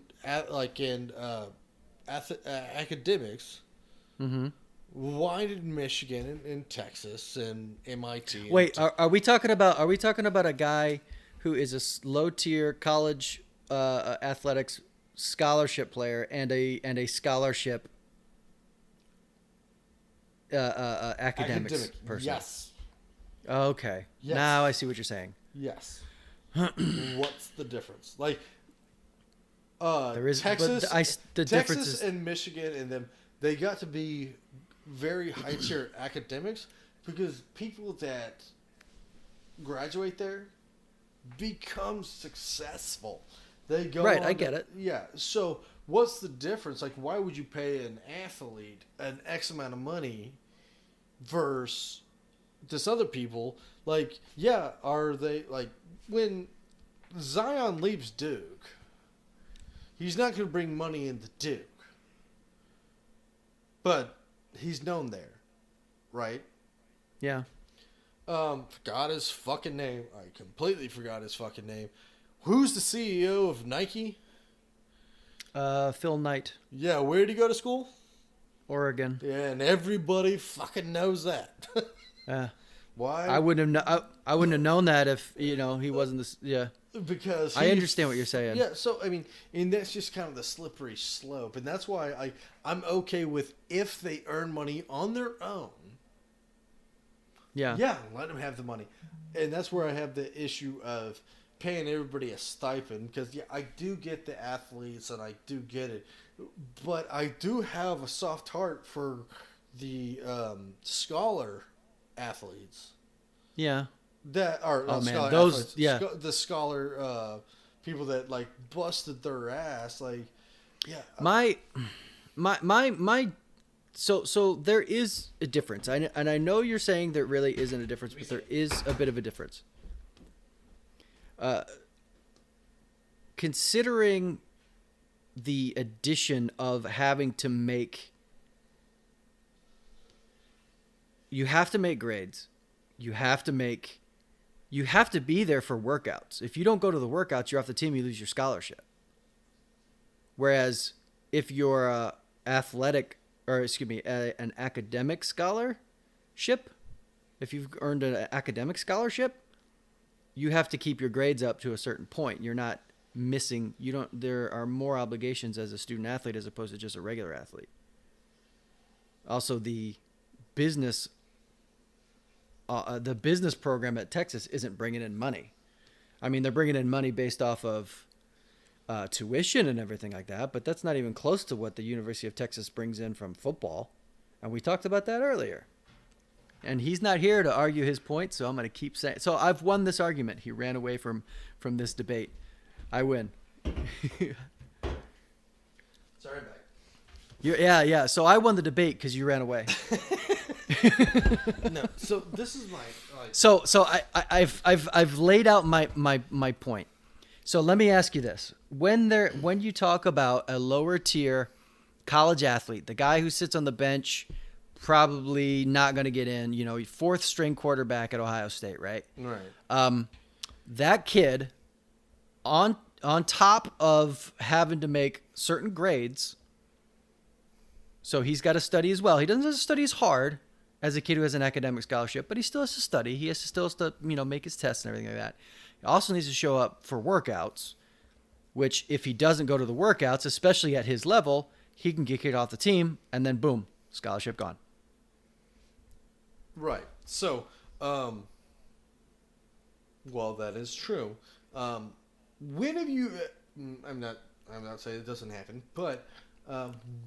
academics. Mm-hmm. Why did Michigan and Texas and MIT? Wait, are we talking about a guy who is a low tier college athletics scholarship player and a scholarship academics Academic. person. Yes. Okay. Yes. Now I see what you're saying. Yes. What's the difference? Like, There is Texas, but the difference Texas is and Michigan and them, they got to be very high tier academics because people that graduate there become successful. They go Right, on I get it. Yeah. So what's the difference? Like, why would you pay an athlete an X amount of money versus this other people? Like, yeah, are they like when Zion leaves Duke? He's not going to bring money into Duke, but he's known there, right? yeah. Forgot his fucking name. I completely forgot his fucking name. Who's the CEO of Nike? Phil Knight, Yeah, where did he go to school? Oregon. Yeah, and everybody fucking knows that. Why? I wouldn't have I wouldn't have known that if he wasn't this. Yeah. Because I understand what you're saying. Yeah, so I mean, and that's just kind of the slippery slope, and that's why I'm okay with if they earn money on their own. Yeah. Yeah, let them have the money, and that's where I have the issue of paying everybody a stipend because yeah, I do get the athletes and I do get it, but I do have a soft heart for the scholar athletes. Yeah. That are Oh, man, scholar those- athletes, yeah. the scholar people that like busted their ass, like yeah, My so there is a difference. And I know you're saying there really isn't a difference, but there is a bit of a difference. Considering the addition of having to make you have to make grades. You have to be there for workouts. If you don't go to the workouts, you're off the team, you lose your scholarship. Whereas if you're an academic scholarship, if you've earned an academic scholarship, you have to keep your grades up to a certain point. You're not missing. There are more obligations as a student athlete as opposed to just a regular athlete. Also, the business program at Texas isn't bringing in money. I mean, they're bringing in money based off of tuition and everything like that, but that's not even close to what the University of Texas brings in from football. And we talked about that earlier. And he's not here to argue his point, so I'm going to keep saying. So I've won this argument. He ran away from this debate. I win. sorry, back. Yeah. So I won the debate because you ran away. No, so this is my So I've laid out my point. So let me ask you this: when you talk about a lower tier college athlete, the guy who sits on the bench, probably not going to get in. Fourth string quarterback at Ohio State, right? right. That kid, on top of having to make certain grades, so he's got to study as well. He doesn't have to study as hard as a kid who has an academic scholarship, but he still has to study. He has to still make his tests and everything like that. He also needs to show up for workouts, which if he doesn't go to the workouts, especially at his level, he can get kicked off the team, and then boom, scholarship gone. Right. So, well, that is true. When have you? I'm not saying it doesn't happen, but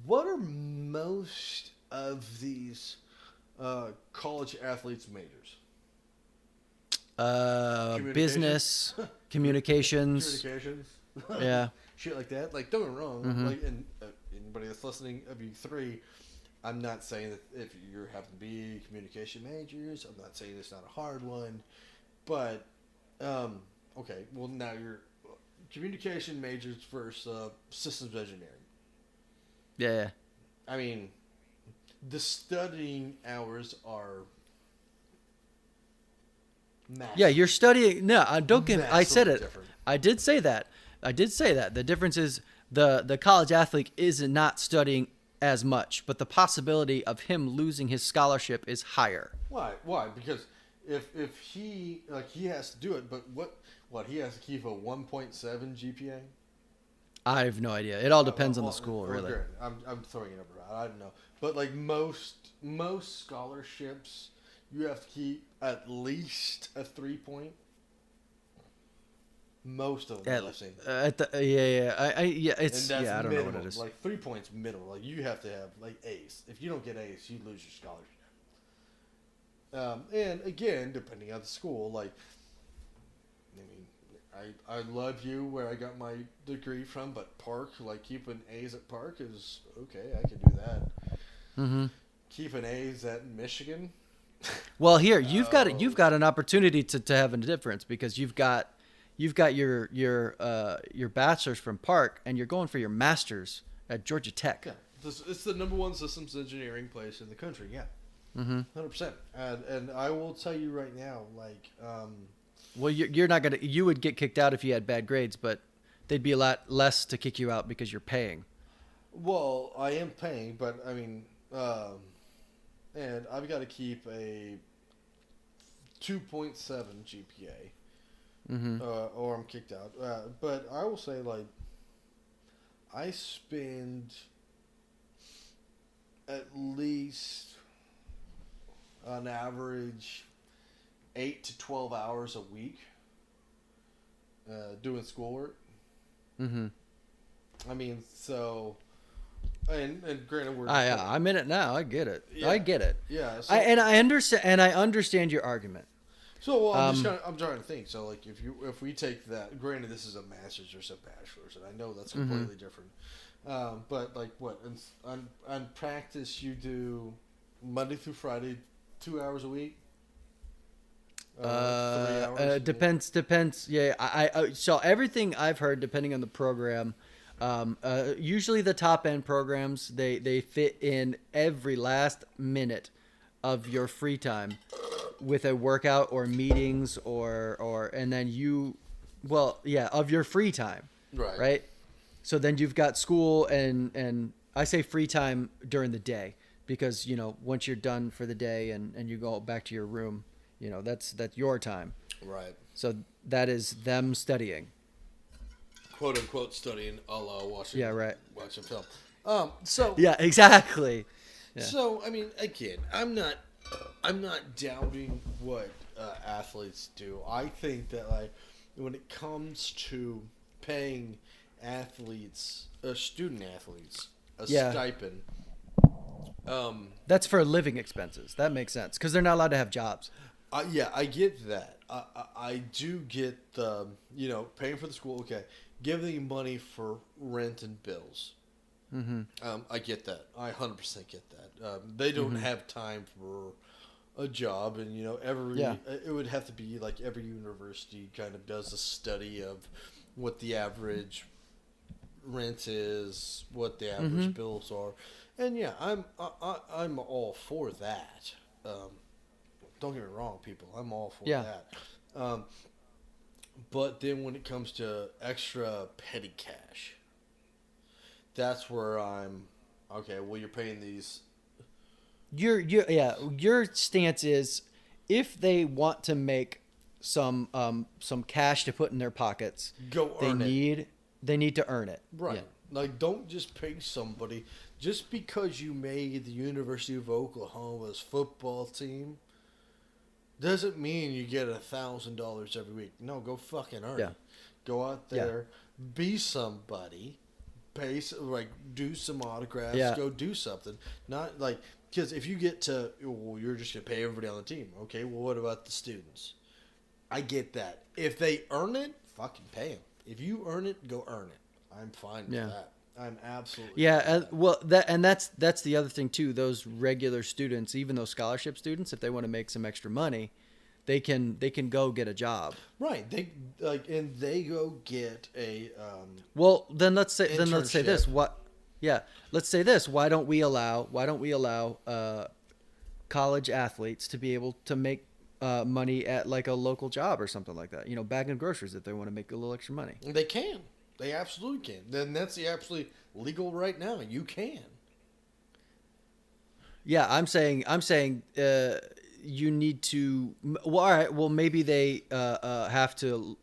what are most of these college athletes' majors? Business, communications. Communications. Yeah. Shit like that. Like, don't get me wrong. Mm-hmm. Like, and anybody that's listening of you three, I'm not saying that if you happen to be communication majors, I'm not saying it's not a hard one, but okay. Well, now you're communication majors versus systems engineering. Yeah. I mean, the studying hours are massive. Yeah, you're studying. No, don't get. I said it. Different. I did say that. The difference is the college athlete is not studying as much, but the possibility of him losing his scholarship is higher. Why? Because if he he has to do it, but what he has to keep a 1.7 GPA. I have no idea. It all depends on the school, really. Granted, I'm throwing a number out. I don't know, but like most scholarships, you have to keep at least a 3-point. Most of them, I've seen. It's and that's I don't minimum. know what it is. Like 3 points minimum. Like you have to have like A's. If you don't get A's, you lose your scholarship. And again, depending on the school, like I mean, I love you where I got my degree from, but Park, like keeping A's at Park is okay. I can do that. Mm-hmm. Keeping A's at Michigan. Well, here you've got an opportunity to have a difference because you've got your bachelor's from Park and you're going for your master's at Georgia Tech. Yeah, it's the number one systems engineering place in the country. Yeah, 100%. And I will tell you right now, like, well, you're not gonna. You would get kicked out if you had bad grades, but they'd be a lot less to kick you out because you're paying. Well, I am paying, but I mean, and I've got to keep a 2.7 GPA. Mm-hmm. Or I'm kicked out. But I will say, like, I spend at least on average 8 to 12 hours a week doing schoolwork. Mm-hmm. I mean, so, and granted, I'm in it now. I get it. Yeah. I get it. Yeah. So, I understand your argument. So I'm trying to think. So like if we take that, granted this is a master's versus a bachelor's, and I know that's completely different. But like what on practice you do Monday through Friday, 2 hours a week. 3 hours. Depends. Yeah. So everything I've heard, depending on the program, usually the top end programs they fit in every last minute of your free time with a workout or meetings or and then of your free time, right? So then you've got school and I say free time during the day because once you're done for the day and you go back to your room, that's your time, right? So that is them studying, quote unquote studying, a la watching film. So yeah, exactly. Yeah. So I mean, again, I'm not doubting what athletes do. I think that like when it comes to paying student athletes a stipend, that's for living expenses. That makes sense because they're not allowed to have jobs. Yeah, I get that. I do get the paying for the school. Okay, giving money for rent and bills. Mm-hmm. I get that. I 100% get that. They don't have time for a job, and it would have to be like every university kind of does a study of what the average rent is, what the average bills are, and yeah, I'm all for that. Don't get me wrong, people. I'm all for that. But then when it comes to extra petty cash, that's where I'm okay. Well, you're paying these. Your stance is if they want to make some cash to put in their pockets, they need to earn it. Right. Yeah. Like don't just pay somebody just because you made the University of Oklahoma's football team. Doesn't mean you get $1,000 every week. No, go fucking earn it. Go out there, be somebody. Do some autographs, go do something. Not like, because if you get to, well, you're just going to pay everybody on the team. Okay, well, what about the students? I get that. If they earn it, fucking pay them. If you earn it, go earn it. I'm fine with that. I'm absolutely that's the other thing too. Those regular students, even those scholarship students, if they want to make some extra money, they can go get a job. Right. They go get a well, then let's say this. Let's say this. Why don't we allow college athletes to be able to make money at like a local job or something like that? Bagging groceries if they want to make a little extra money. They can. They absolutely can. Then that's absolutely legal right now. You can. Yeah, I'm saying you need to. Well, all right. Well, maybe they have to.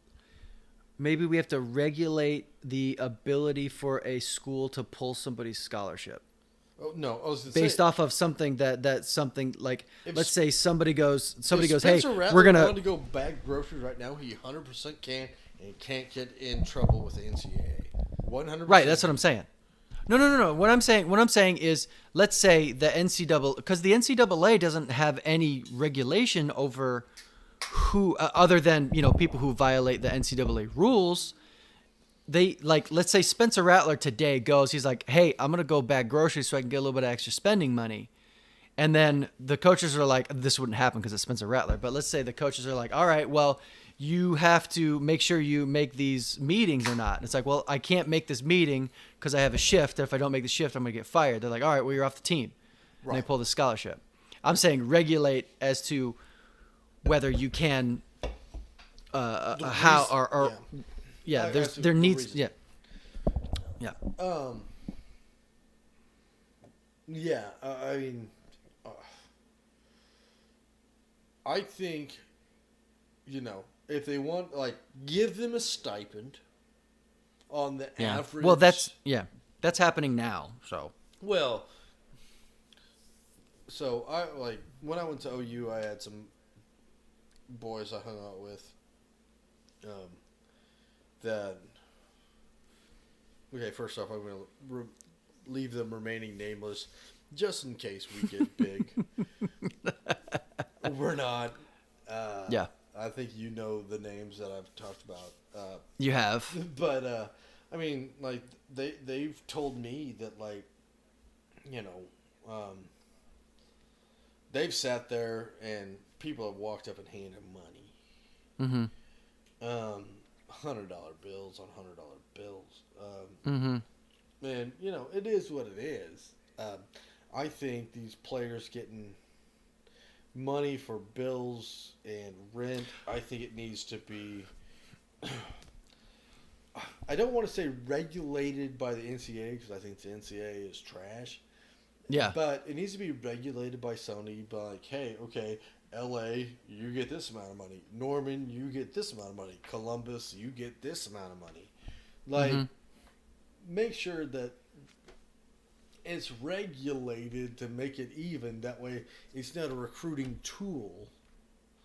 maybe we have to regulate the ability for a school to pull somebody's scholarship Oh no, I was based off of something that something like, If let's S- say somebody goes, hey, Spencer Rattler we're gonna wanted to go bag groceries right now. He 100% can and can't get in trouble with the NCAA. 100%. right. That's what I'm saying. No. What I'm saying is, let's say the NCAA, because the NCAA doesn't have any regulation over who, other than people who violate the NCAA rules. They let's say Spencer Rattler today goes, he's like, hey, I'm gonna go bag groceries so I can get a little bit of extra spending money. And then the coaches are like, this wouldn't happen because it's Spencer Rattler, but let's say the coaches are like, all right, well, you have to make sure you make these meetings or not. And it's like, well, I can't make this meeting because I have a shift. If I don't make the shift, I'm gonna get fired. They're like, all right, well, you're off the team. Right. And they pull the scholarship. I'm saying regulate as to whether you can, how or yeah, there needs yeah. Yeah, I mean, I think, if they want, give them a stipend on the average. Well, that's happening now. Well, so when I went to OU, I had some boys I hung out with. That. Okay, first off, I'm going to leave them remaining nameless, just in case we get big. We're not. Yeah. I think you know the names that I've talked about. You have. But I mean, they've told me that they've sat there and people have walked up and handed them money. Mm-hmm. $100 bills on $100 bills. Mm-hmm. And it is what it is. I think these players getting money for bills and rent, I think it needs to be, I don't want to say regulated by the NCAA because I think the NCAA is trash. Yeah. But it needs to be regulated by Sony. Like, hey, okay, LA, you get this amount of money. Norman, you get this amount of money. Columbus, you get this amount of money. Make sure that it's regulated to make it even. That way, it's not a recruiting tool.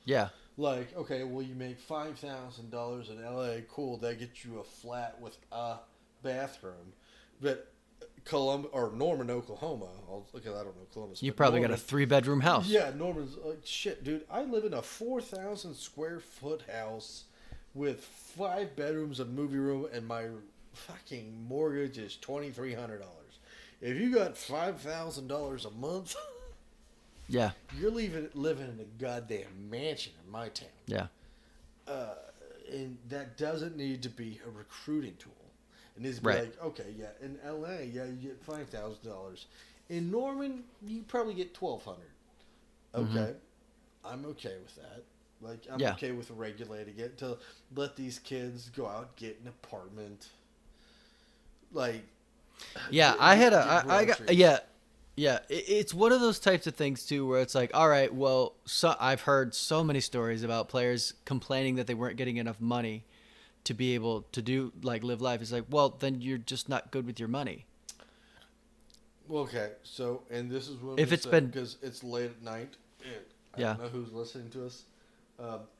Yeah. Okay, well, you make $5,000 in LA. Cool, that gets you a flat with a bathroom. But Columbus or Norman, Oklahoma. I don't know Columbus. You probably Norman, got a 3-bedroom house. Yeah, Norman's shit, dude. I live in a 4,000 square foot house with 5 bedrooms, a movie room, and my fucking mortgage is $2,300. If you got $5,000 a month, yeah, you're living in a goddamn mansion in my town. Yeah. And that doesn't need to be a recruiting tool. It needs to be okay, yeah, in LA, yeah, you get $5,000. In Norman, you probably get $1,200. Okay, I'm okay with that. I'm okay with regulating it to let these kids go out, get an apartment. It's one of those types of things too, where it's like, all right, well, I've heard so many stories about players complaining that they weren't getting enough money to be able to do live life. It's like, well, then you're just not good with your money. Okay, so and this is when because it's late at night. And I don't know who's listening to us.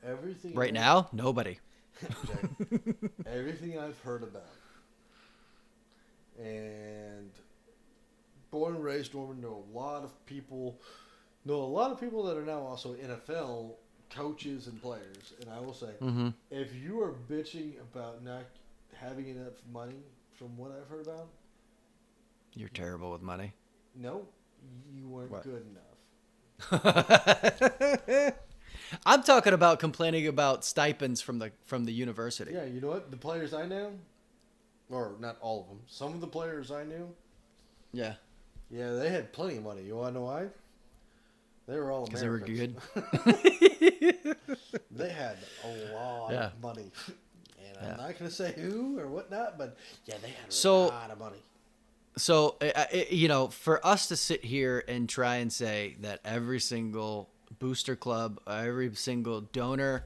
Everything right now, nobody. Everything I've heard about, and born and raised Norman, know a lot of people that are now also NFL coaches and players. And I will say, if you are bitching about not having enough money, from what I've heard about, you're terrible with money. No, you weren't good enough. I'm talking about complaining about stipends from the university. Yeah, you know what? The players I know, or not all of them, some of the players I knew. Yeah. Yeah, they had plenty of money. You want to know why? They were all Americans. Because they were good. They had a lot of money. And I'm not going to say who or whatnot, but yeah, they had a lot of money. So, for us to sit here and try and say that every single booster club, every single donor,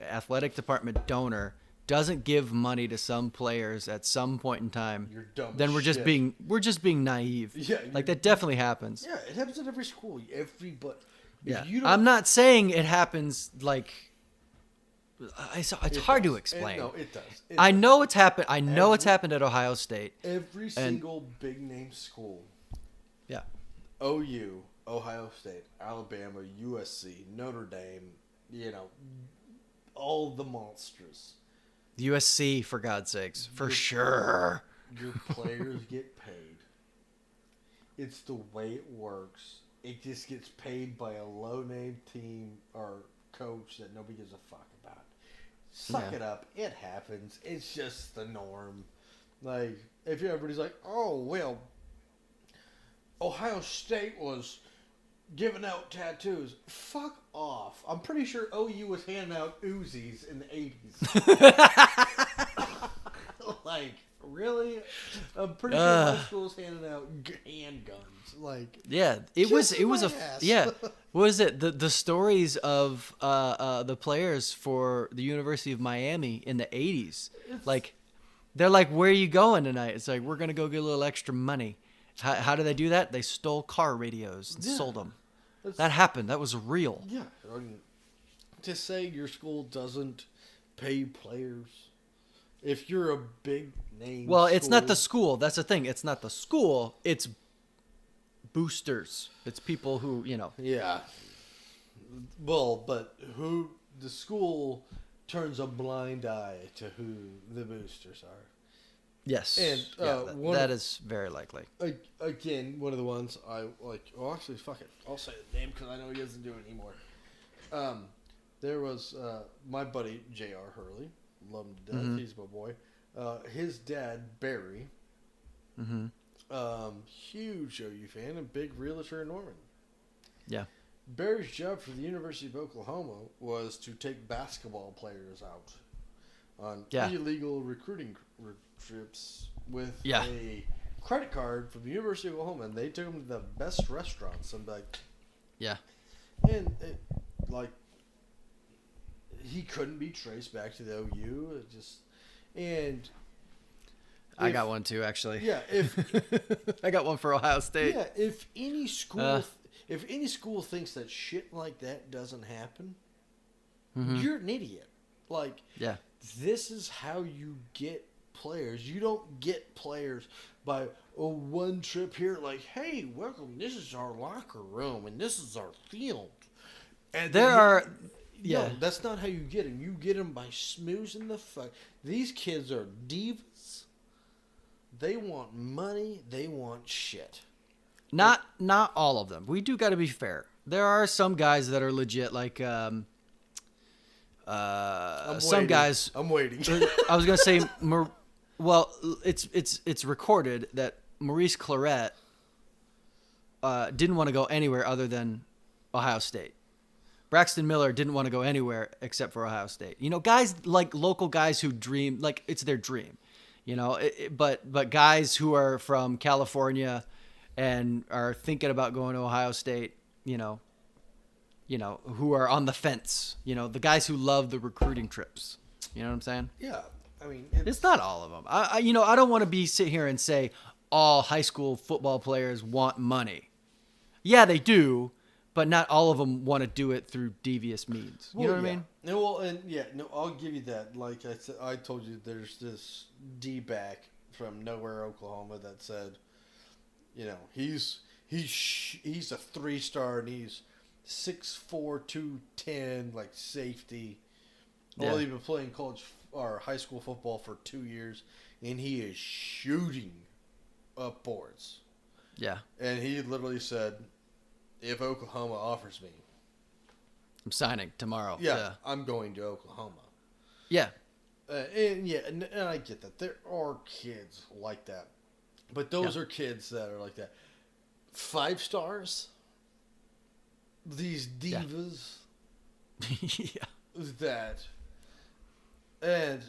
athletic department donor doesn't give money to some players at some point in time, You're dumb then as we're just shit. being naive. Yeah, like that definitely happens. Yeah, it happens at every school. Everybody. Yeah, You don't, I'm not saying it happens like. It's hard to explain. No, it does. I know it's happened. I know it's happened at Ohio State. Every single big name school. Yeah. OU, Ohio State, Alabama, USC, Notre Dame, all the monsters. USC, for God's sakes, for sure. Your players get paid. It's the way it works. It just gets paid by a low-name team or coach that nobody gives a fuck about. Suck it up. It happens. It's just the norm. Like, if everybody's like, oh, well, Ohio State was giving out tattoos. Fuck off. I'm pretty sure OU was handing out Uzis in the 80s. Like, really? I'm pretty sure my school's handing out handguns. Like, yeah, it was yeah. What was it? The stories of the players for the University of Miami in the 80s. Like, they're like, where are you going tonight? It's like, we're gonna go get a little extra money. How do they do that? They stole car radios and sold them. That happened. That was real. Yeah. I mean, to say your school doesn't pay players, if you're a big name. Well, it's not the school. That's the thing. It's not the school. It's boosters. It's people who, Yeah. Well, but the school turns a blind eye to who the boosters are. Yes. And that is very likely. Again, one of the ones I like. Oh, actually, fuck it. I'll say the name because I know he doesn't do it anymore. There was my buddy J.R. Hurley. Love him to death. Mm-hmm. He's my boy. His dad, Barry. Mm-hmm. Huge OU fan and big realtor in Norman. Yeah. Barry's job for the University of Oklahoma was to take basketball players out on illegal recruiting trips with a credit card from the University of Oklahoma, and they took them to the best restaurants. I'm like, and he couldn't be traced back to the OU. I got one too, actually. Yeah, I got one for Ohio State. Yeah, if any school thinks that shit like that doesn't happen, you're an idiot. Like, this is how you get players. You don't get players by one trip here. Like, hey, welcome. This is our locker room and this is our field. And no, that's not how you get them. You get them by smoozing the fuck. These kids are divas. They want money. They want shit. Not all of them. We do got to be fair. There are some guys that are legit, like some guys. I'm waiting. I was gonna say, well, it's recorded that Maurice Claret didn't want to go anywhere other than Ohio State. Braxton Miller didn't want to go anywhere except for Ohio State. Guys like local guys who dream, like it's their dream. But guys who are from California and are thinking about going to Ohio State, who are on the fence, the guys who love the recruiting trips. You know what I'm saying? Yeah. I mean, it's not all of them. I don't want to sit here and say all high school football players want money. Yeah, they do, but not all of them want to do it through devious means. You know what I mean? No, I'll give you that. Like I said, I told you there's this D-back from nowhere, Oklahoma, that said, he's a 3-star and he's 6'4", 210, like safety. Only been playing college or high school football for 2 years, and he is shooting up boards. Yeah. And he literally said, if Oklahoma offers me, I'm signing tomorrow. Yeah, I'm going to Oklahoma. Yeah. And I get that. There are kids like that. But those are kids that are like that. 5 stars? These divas? That... And,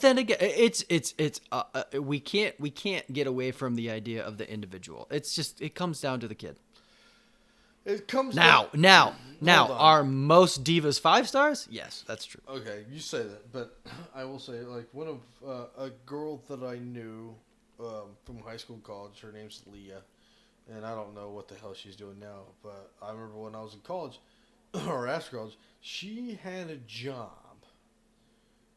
then again, it's we can't get away from the idea of the individual. It's just, it comes down to the kid. It comes Now, down- now, Hold on. are most divas 5 stars? Yes, that's true. Okay, you say that, but I will say, like, one of a girl that I knew from high school and college, her name's Leah, and I don't know what the hell she's doing now, but I remember when I was in college, or after college, she had a job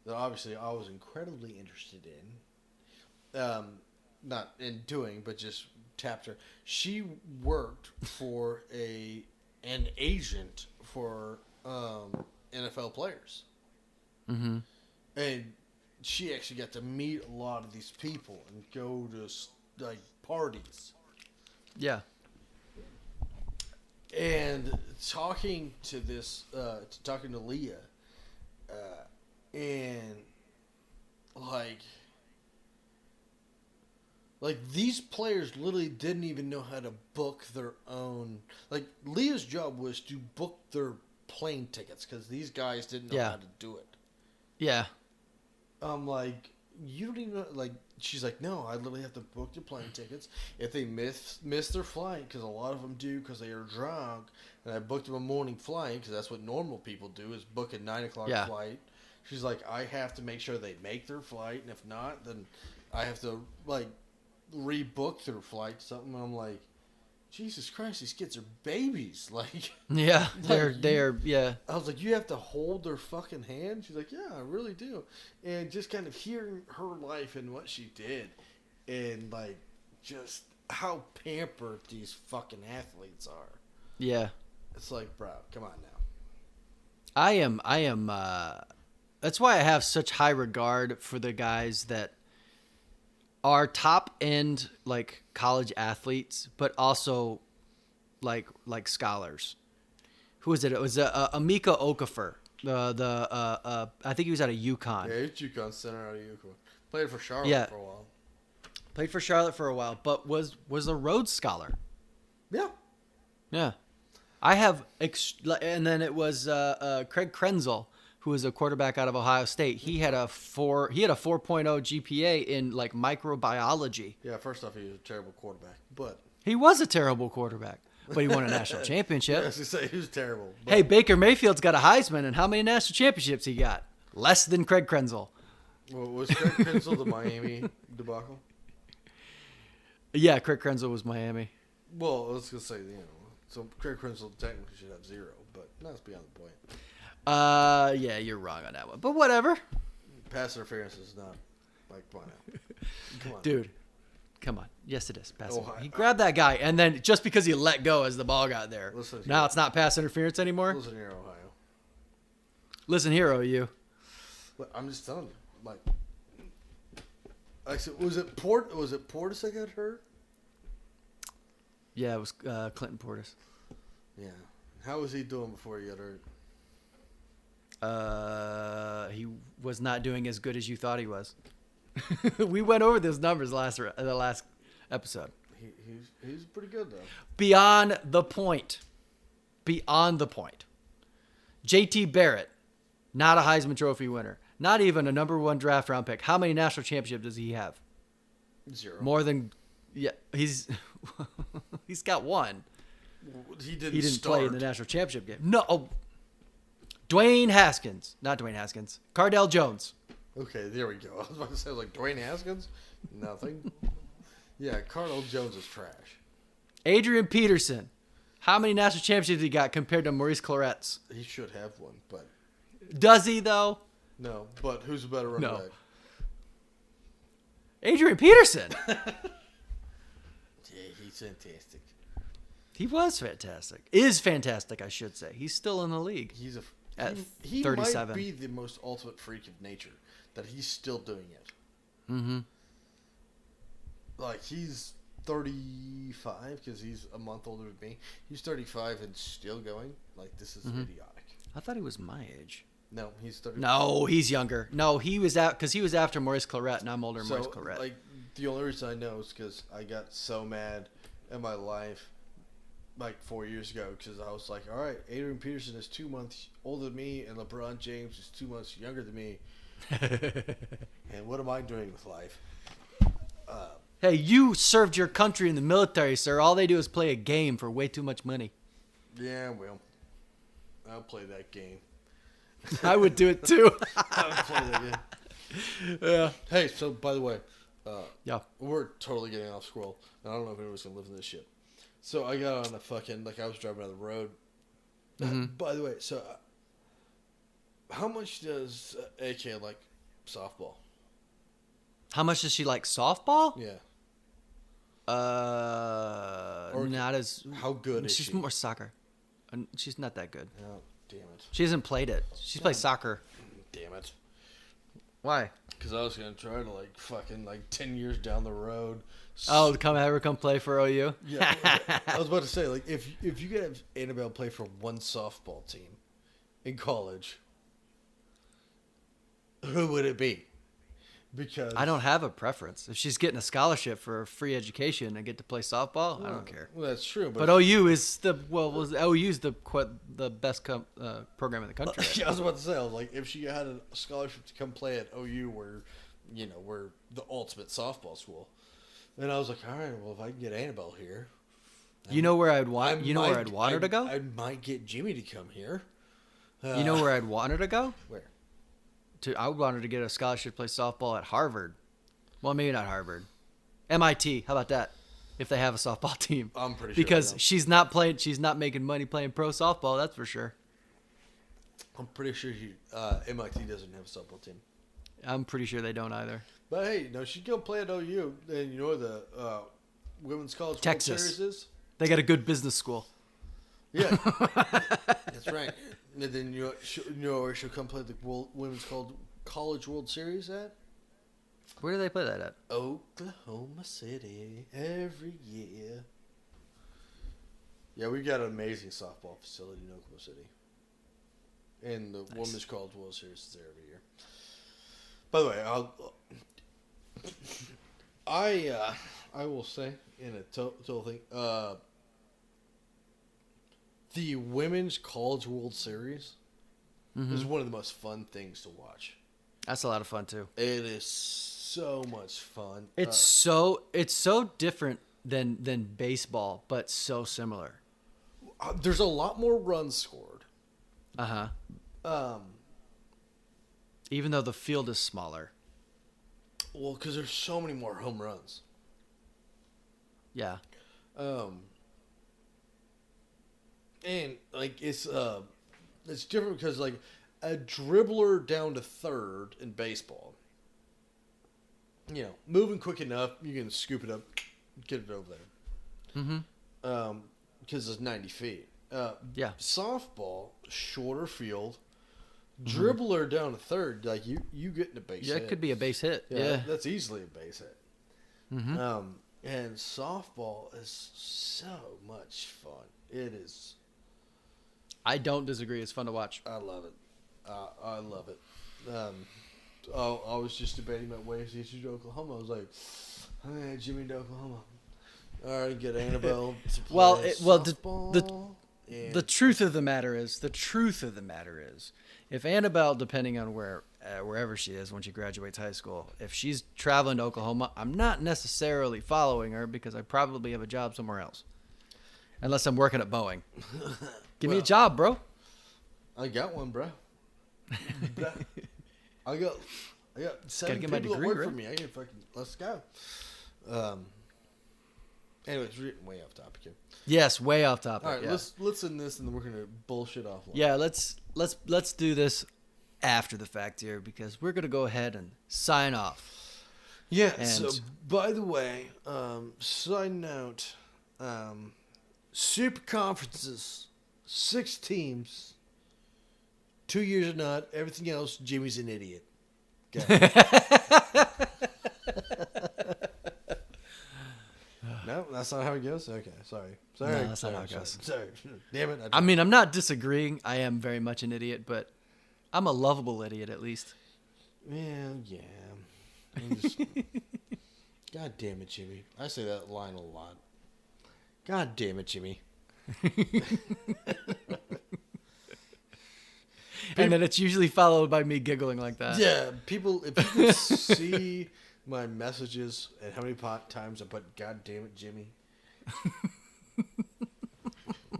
that obviously I was incredibly interested in. Not in doing, but just tapped her. She worked for an agent for NFL players. Mm-hmm. And she actually got to meet a lot of these people and go to like parties. Yeah. And talking to talking to Leah, and like these players literally didn't even know how to book their own. Like Leah's job was to book their plane tickets because these guys didn't know how to do it. Yeah. I'm like, you don't even know, like, she's like, no, I literally have to book your plane tickets. If they miss their flight, because a lot of them do because they are drunk, and I booked them a morning flight because that's what normal people do is book a 9 o'clock flight. She's like, I have to make sure they make their flight, and if not, then I have to, like, rebook their flight or something. And I'm like, Jesus Christ, these kids are babies. Like, Yeah, they're yeah. I was like, you have to hold their fucking hand? She's like, yeah, I really do. And just kind of hearing her life and what she did and, like, just how pampered these fucking athletes are. Yeah. It's like, bro, come on now. I am that's why I have such high regard for the guys that are top end like college athletes, but also like scholars. Who is it? It was Amika Okafor. I think he was out of UConn. Yeah, he's UConn center out of UConn. Played for Charlotte for a while. Played for Charlotte for a while, but was a Rhodes Scholar. Yeah. Yeah. I have, and then it was Craig Krenzel, who was a quarterback out of Ohio State. He had a 4.0 GPA in like microbiology. Yeah, first off, he was a terrible quarterback, but He was a terrible quarterback, but he won a national championship. as I say, he was terrible. But Hey, Baker Mayfield's got a Heisman, and how many national championships he got? Less than Craig Krenzel. well, was Craig Krenzel the Miami debacle? Yeah, Craig Krenzel was Miami. Well, I was gonna say, so Craig Krenzel technically should have 0, but that's beyond the point. Yeah, you're wrong on that one, but whatever. Pass interference is not like, come on now. Come on. Dude, come on. Yes, it is. Pass Ohio. He grabbed that guy, and then just because he let go as the ball got there, Listen now here. it's not pass interference anymore. Listen here, Ohio. Listen here, OU. Look, I'm just telling you, like, was it Portis that got hurt? Yeah, it was Clinton Portis. Yeah. How was he doing before he got hurt? He was not doing as good as you thought he was. We went over those numbers the last episode. He's pretty good though. Beyond the point. Beyond the point. JT Barrett, not a Heisman Trophy winner. Not even a number 1 draft round pick. How many national championships does he have? 0. More than, yeah, he's got 1. He didn't. He didn't start. play in the national championship game. No. Oh. Dwayne Haskins. Not Dwayne Haskins. Cardell Jones. Okay, there we go. I was about to say, like, Dwayne Haskins? Nothing. Yeah, Cardell Jones is trash. Adrian Peterson. How many national championships he got compared to Maurice Claret's? He should have one, but Does he, though? no. But who's a better running No. back? Adrian Peterson. Yeah, he's fantastic. He was fantastic. Is fantastic, I should say. He's still in the league. He's At he 37. might be the most ultimate freak of nature that he's still doing it. Mm-hmm. Like, he's 35 because he's a month older than me. He's 35 and still going. Like, this is idiotic. I thought he was my age. No, he's 35. No, he's younger. No, he was out because he was after Maurice Claret, and I'm older than Maurice So, Claret. like, the only reason I know is because I got so mad in my life, like, 4 years ago, because I was like, all right, Adrian Peterson is 2 months older than me, and LeBron James is 2 months younger than me. And what am I doing with life? Hey, you served your country in the military, sir. All they do is play a game for way too much money. Yeah, well, I'll play that game. I would do it too. I'll play that game. Yeah. Hey, so by the way, Yeah. we're totally getting off scroll. I don't know if anyone's gonna live in this shit. So I got on a fucking I was driving down the road. By the way, so how much does AK like softball? How much does she like softball? Yeah. Or not as. How good is she's she? more soccer. She's not that good. Oh, damn it. She hasn't played it. She's played soccer. Damn it. Why? Because I was gonna try to fucking 10 years down the road. Oh, have her come play for OU? Yeah. I was about to say if you could have Annabelle play for one softball team in college, who would it be? Because I don't have a preference. If she's getting a scholarship for free education and get to play softball, I don't care. Well, that's true, But OU is OU's the best program in the country. Yeah, I was about to say, I was like, if she had a scholarship to come play at OU, where we're the ultimate softball school, then I was like, all right, well, if I can get Annabelle here, You know where I'd want? You know where I'd want her to go? I might get Jimmy to come here. You know where I'd want her to go? Where? I would want her to get a scholarship to play softball at Harvard. Well, maybe not Harvard. MIT. How about that? If they have a softball team. I'm pretty sure. Because she's not making money playing pro softball, that's for sure. I'm pretty sure MIT doesn't have a softball team. I'm pretty sure they don't either. But hey, she's gonna play at OU. And you know where the Women's College Texas. World Series is? They got a good business school. Yeah, that's right. And then you know where she'll come play the Women's College World Series at? Where do they play that at? Oklahoma City every year. Yeah, we've got an amazing softball facility in Oklahoma City. And the Women's College World Series is there every year. By the way, I will say in a total thing, the Women's College World Series is one of the most fun things to watch. That's a lot of fun too. It is so much fun. It's so different than baseball, but so similar. There's a lot more runs scored. Even though the field is smaller. Well, because there's so many more home runs. Yeah. And it's different because a dribbler down to third in baseball, moving quick enough, you can scoop it up, get it over there. Because it's 90 feet. Yeah. Softball, shorter field, dribbler down to third, you getting a base hit. Yeah, it could be a base hit. Yeah. That's easily a base hit. And softball is so much fun. It is. I don't disagree. It's fun to watch. I love it. I love it. I was just debating about ways to get you to Oklahoma. I was like, hey, Jimmy to Oklahoma. All right, get Annabelle to play softball. The truth of the matter is, if Annabelle, depending on wherever she is when she graduates high school, if she's traveling to Oklahoma, I'm not necessarily following her because I probably have a job somewhere else, unless I'm working at Boeing. Give me a job, bro. I got one, bro. I got 7 get my people that degree, work right? for me. I can fucking let's go. Anyways, way off topic here. Yes, way off topic. All right, yeah. let's end this and then we're gonna bullshit offline. Yeah, let's do this after the fact here because we're gonna go ahead and sign off. Yeah. And so, by the way, side note, super conferences, 6 teams, 2 years or not. Everything else, Jimmy's an idiot. Okay. No, that's not how it goes. Okay, sorry. No, that's not how it goes. Sorry. Damn it. I mean, I'm not disagreeing. I am very much an idiot, but I'm a lovable idiot at least. Yeah. God damn it, Jimmy. I say that line a lot. God damn it, Jimmy. And then it's usually followed by me giggling like that. Yeah, if people see my messages and how many times I put "God damn it, Jimmy,"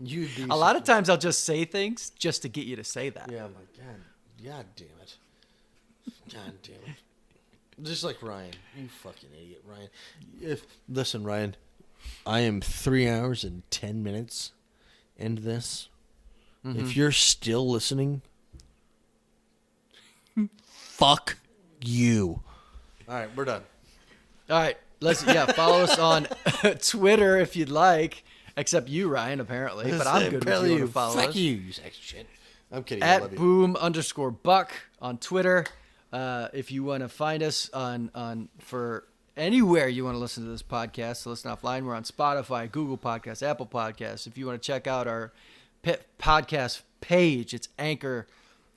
You'd be A lot of times I'll just say things just to get you to say that. Yeah, I'm like, God damn it. God damn it. Just like Ryan. You fucking idiot, Ryan. Listen, Ryan, I am 3 hours and 10 minutes into this. Mm-hmm. If you're still listening, fuck you. All right, we're done. All right. Follow us on Twitter if you'd like. Except you, Ryan, apparently. But I'm good with you to follow us. Fuck you sex shit. I'm kidding. At boom_buck on Twitter. If you want to find us on for anywhere you want to listen to this podcast, to listen offline, we're on Spotify, Google Podcasts, Apple Podcasts. If you want to check out our podcast page, it's Anchor,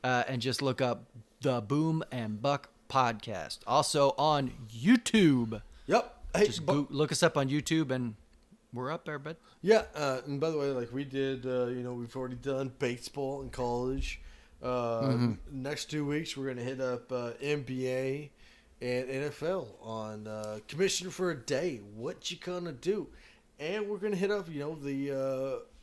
and just look up the Boom and Buck Podcast. Also on YouTube. Yep. Hey, just look us up on YouTube, and we're up there, bud. Yeah. And by the way, like we did, we've already done baseball in college. Next 2 weeks, we're going to hit up NBA and NFL on Commissioner for a Day. What you gonna do? And we're going to hit up,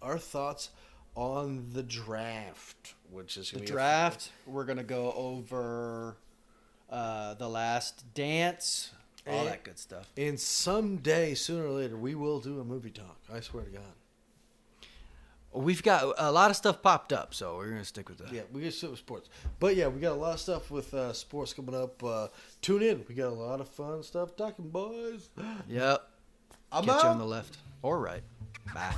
our thoughts on the draft, which is the draft. We're going to go over The Last Dance, all that good stuff. And someday, sooner or later, we will do a movie talk. I swear to God. We've got a lot of stuff popped up, so we're going to stick with that. Yeah, we get stick with sports. But yeah, we got a lot of stuff with sports coming up. Tune in. We got a lot of fun stuff talking, boys. Yep. I'm Catch out. you on the left or right. Bye.